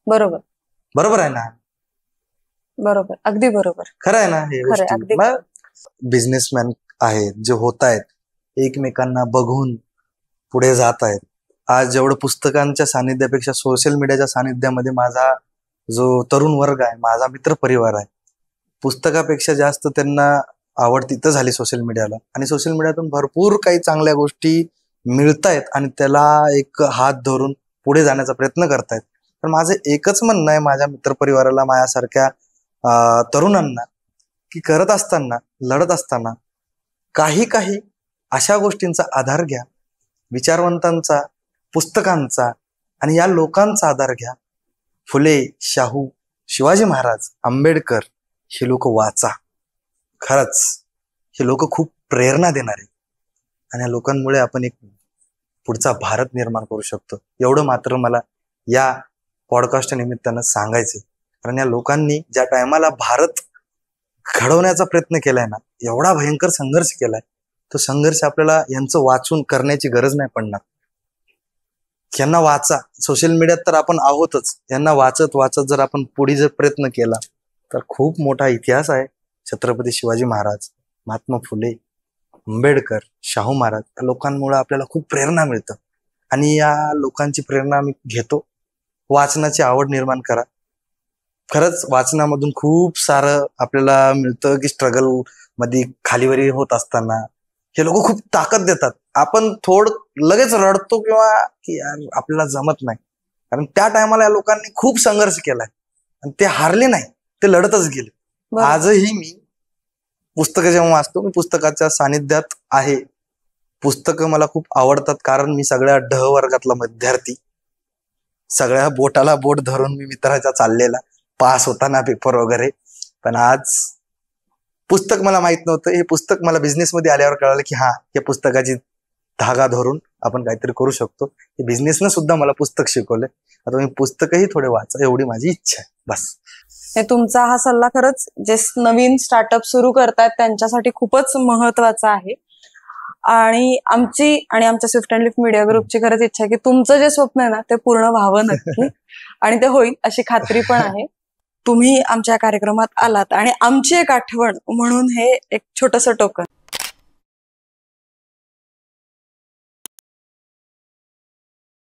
बरोबर आहे ना. बरोबर, अगदी बरोबर, खरं आहे ना हे गोष्टी. बिझनेसमॅन आहेत जे होत आहेत, एकमेकांना बघून पुढे जात आहेत. आज जेवढं पुस्तकांच्या सानिध्यापेक्षा सोशल मीडियाच्या सानिध्यामध्ये माझा जो तरुण वर्ग आहे, माझा मित्र परिवार आहे, पुस्तकापेक्षा जास्त त्यांना आवड तिथं झाली सोशल मीडियाला. आणि सोशल मीडियातून भरपूर काही चांगल्या गोष्टी मिळतायत आणि त्याला एक हात धरून पुढे जाण्याचा प्रयत्न करतायत. तर माझं एकच म्हणणं आहे माझ्या मित्रपरिवाराला, माझ्यासारख्या तरुणांना, की करत असताना, लढत असताना काही काही अशा गोष्टींचा आधार घ्या, विचारवंतांचा, पुस्तकांचा आणि या लोकांचा आधार घ्या. फुले, शाहू, शिवाजी महाराज, आंबेडकर हे लोक वाचा. खरंच हे लोक खूप प्रेरणा देणारे आणि या लोकांमुळे आपण एक पुढचा भारत निर्माण करू शकतो. एवढं मात्र मला या पॉडकास्टच्या निमित्तानं सांगायचंय. कारण या लोकांनी ज्या टायमाला भारत घडवण्याचा प्रयत्न केलाय ना, एवढा भयंकर संघर्ष केलाय, तो संघर्ष आपल्याला यांचं वाचून करण्याची गरज नाही पडणार. यांना वाचा. सोशल मीडियात तर आपण आहोतच, यांना वाचत वाचत जर आपण पुढे जर प्रयत्न केला तर खूप मोठा इतिहास आहे. छत्रपती शिवाजी महाराज, महात्मा फुले, आंबेडकर, शाहू महाराज या लोकांमुळे आपल्याला खूप प्रेरणा मिळतं आणि या लोकांची प्रेरणा आम्ही घेतो. वाचनाची आवड निर्माण करा. खरंच वाचनामधून खूप सारं आपल्याला मिळतं की स्ट्रगल मध्ये खालीवरी होत असताना हे लोक खूप ताकद देतात. आपण लगेच रडतो किंवा की यार आपल्याला जमत नाही, कारण त्या टायमाला या लोकांनी खूप संघर्ष केलाय आणि ते हारले नाही, ते लढतच गेले. आजही मी पुस्तकं जेव्हा वाचतो, मी पुस्तकाच्या सानिध्यात आहे. पुस्तकं मला खूप आवडतात कारण मी सगळ्या ढ वर्गातला विद्यार्थी, सगळ्या बोटाला बोट धरून मी मित्राच्या चाललेला, पास होताना पेपर वगैरे. पण आज पुस्तक मला माहित नव्हतं. हे पुस्तक मला बिझनेस मध्ये आल्यावर कळालं की हा, या पुस्तकाची धागा धरून आपण काहीतरी करू शकतो. हे बिझनेसनं सुद्धा मला पुस्तक शिकवलंय. आता मी पुस्तकही थोडे वाचा, एवढी माझी इच्छा आहे बस. हे तुमचा हा सल्ला खरंच जे नवीन स्टार्टअप सुरू करतायत त्यांच्यासाठी खूपच महत्वाचा आहे. आणि आमच्या स्विफ्ट अँड लिफ्ट मीडिया ग्रुपची खरंच इच्छा आहे की तुमचं जे स्वप्न आहे ना ते पूर्ण व्हावं नक्की आणि ते होईल अशी खात्री पण आहे. तुम्ही आमच्या कार्यक्रमात आलात आणि आमची एक आठवण म्हणून हे एक छोटंसं टोकन.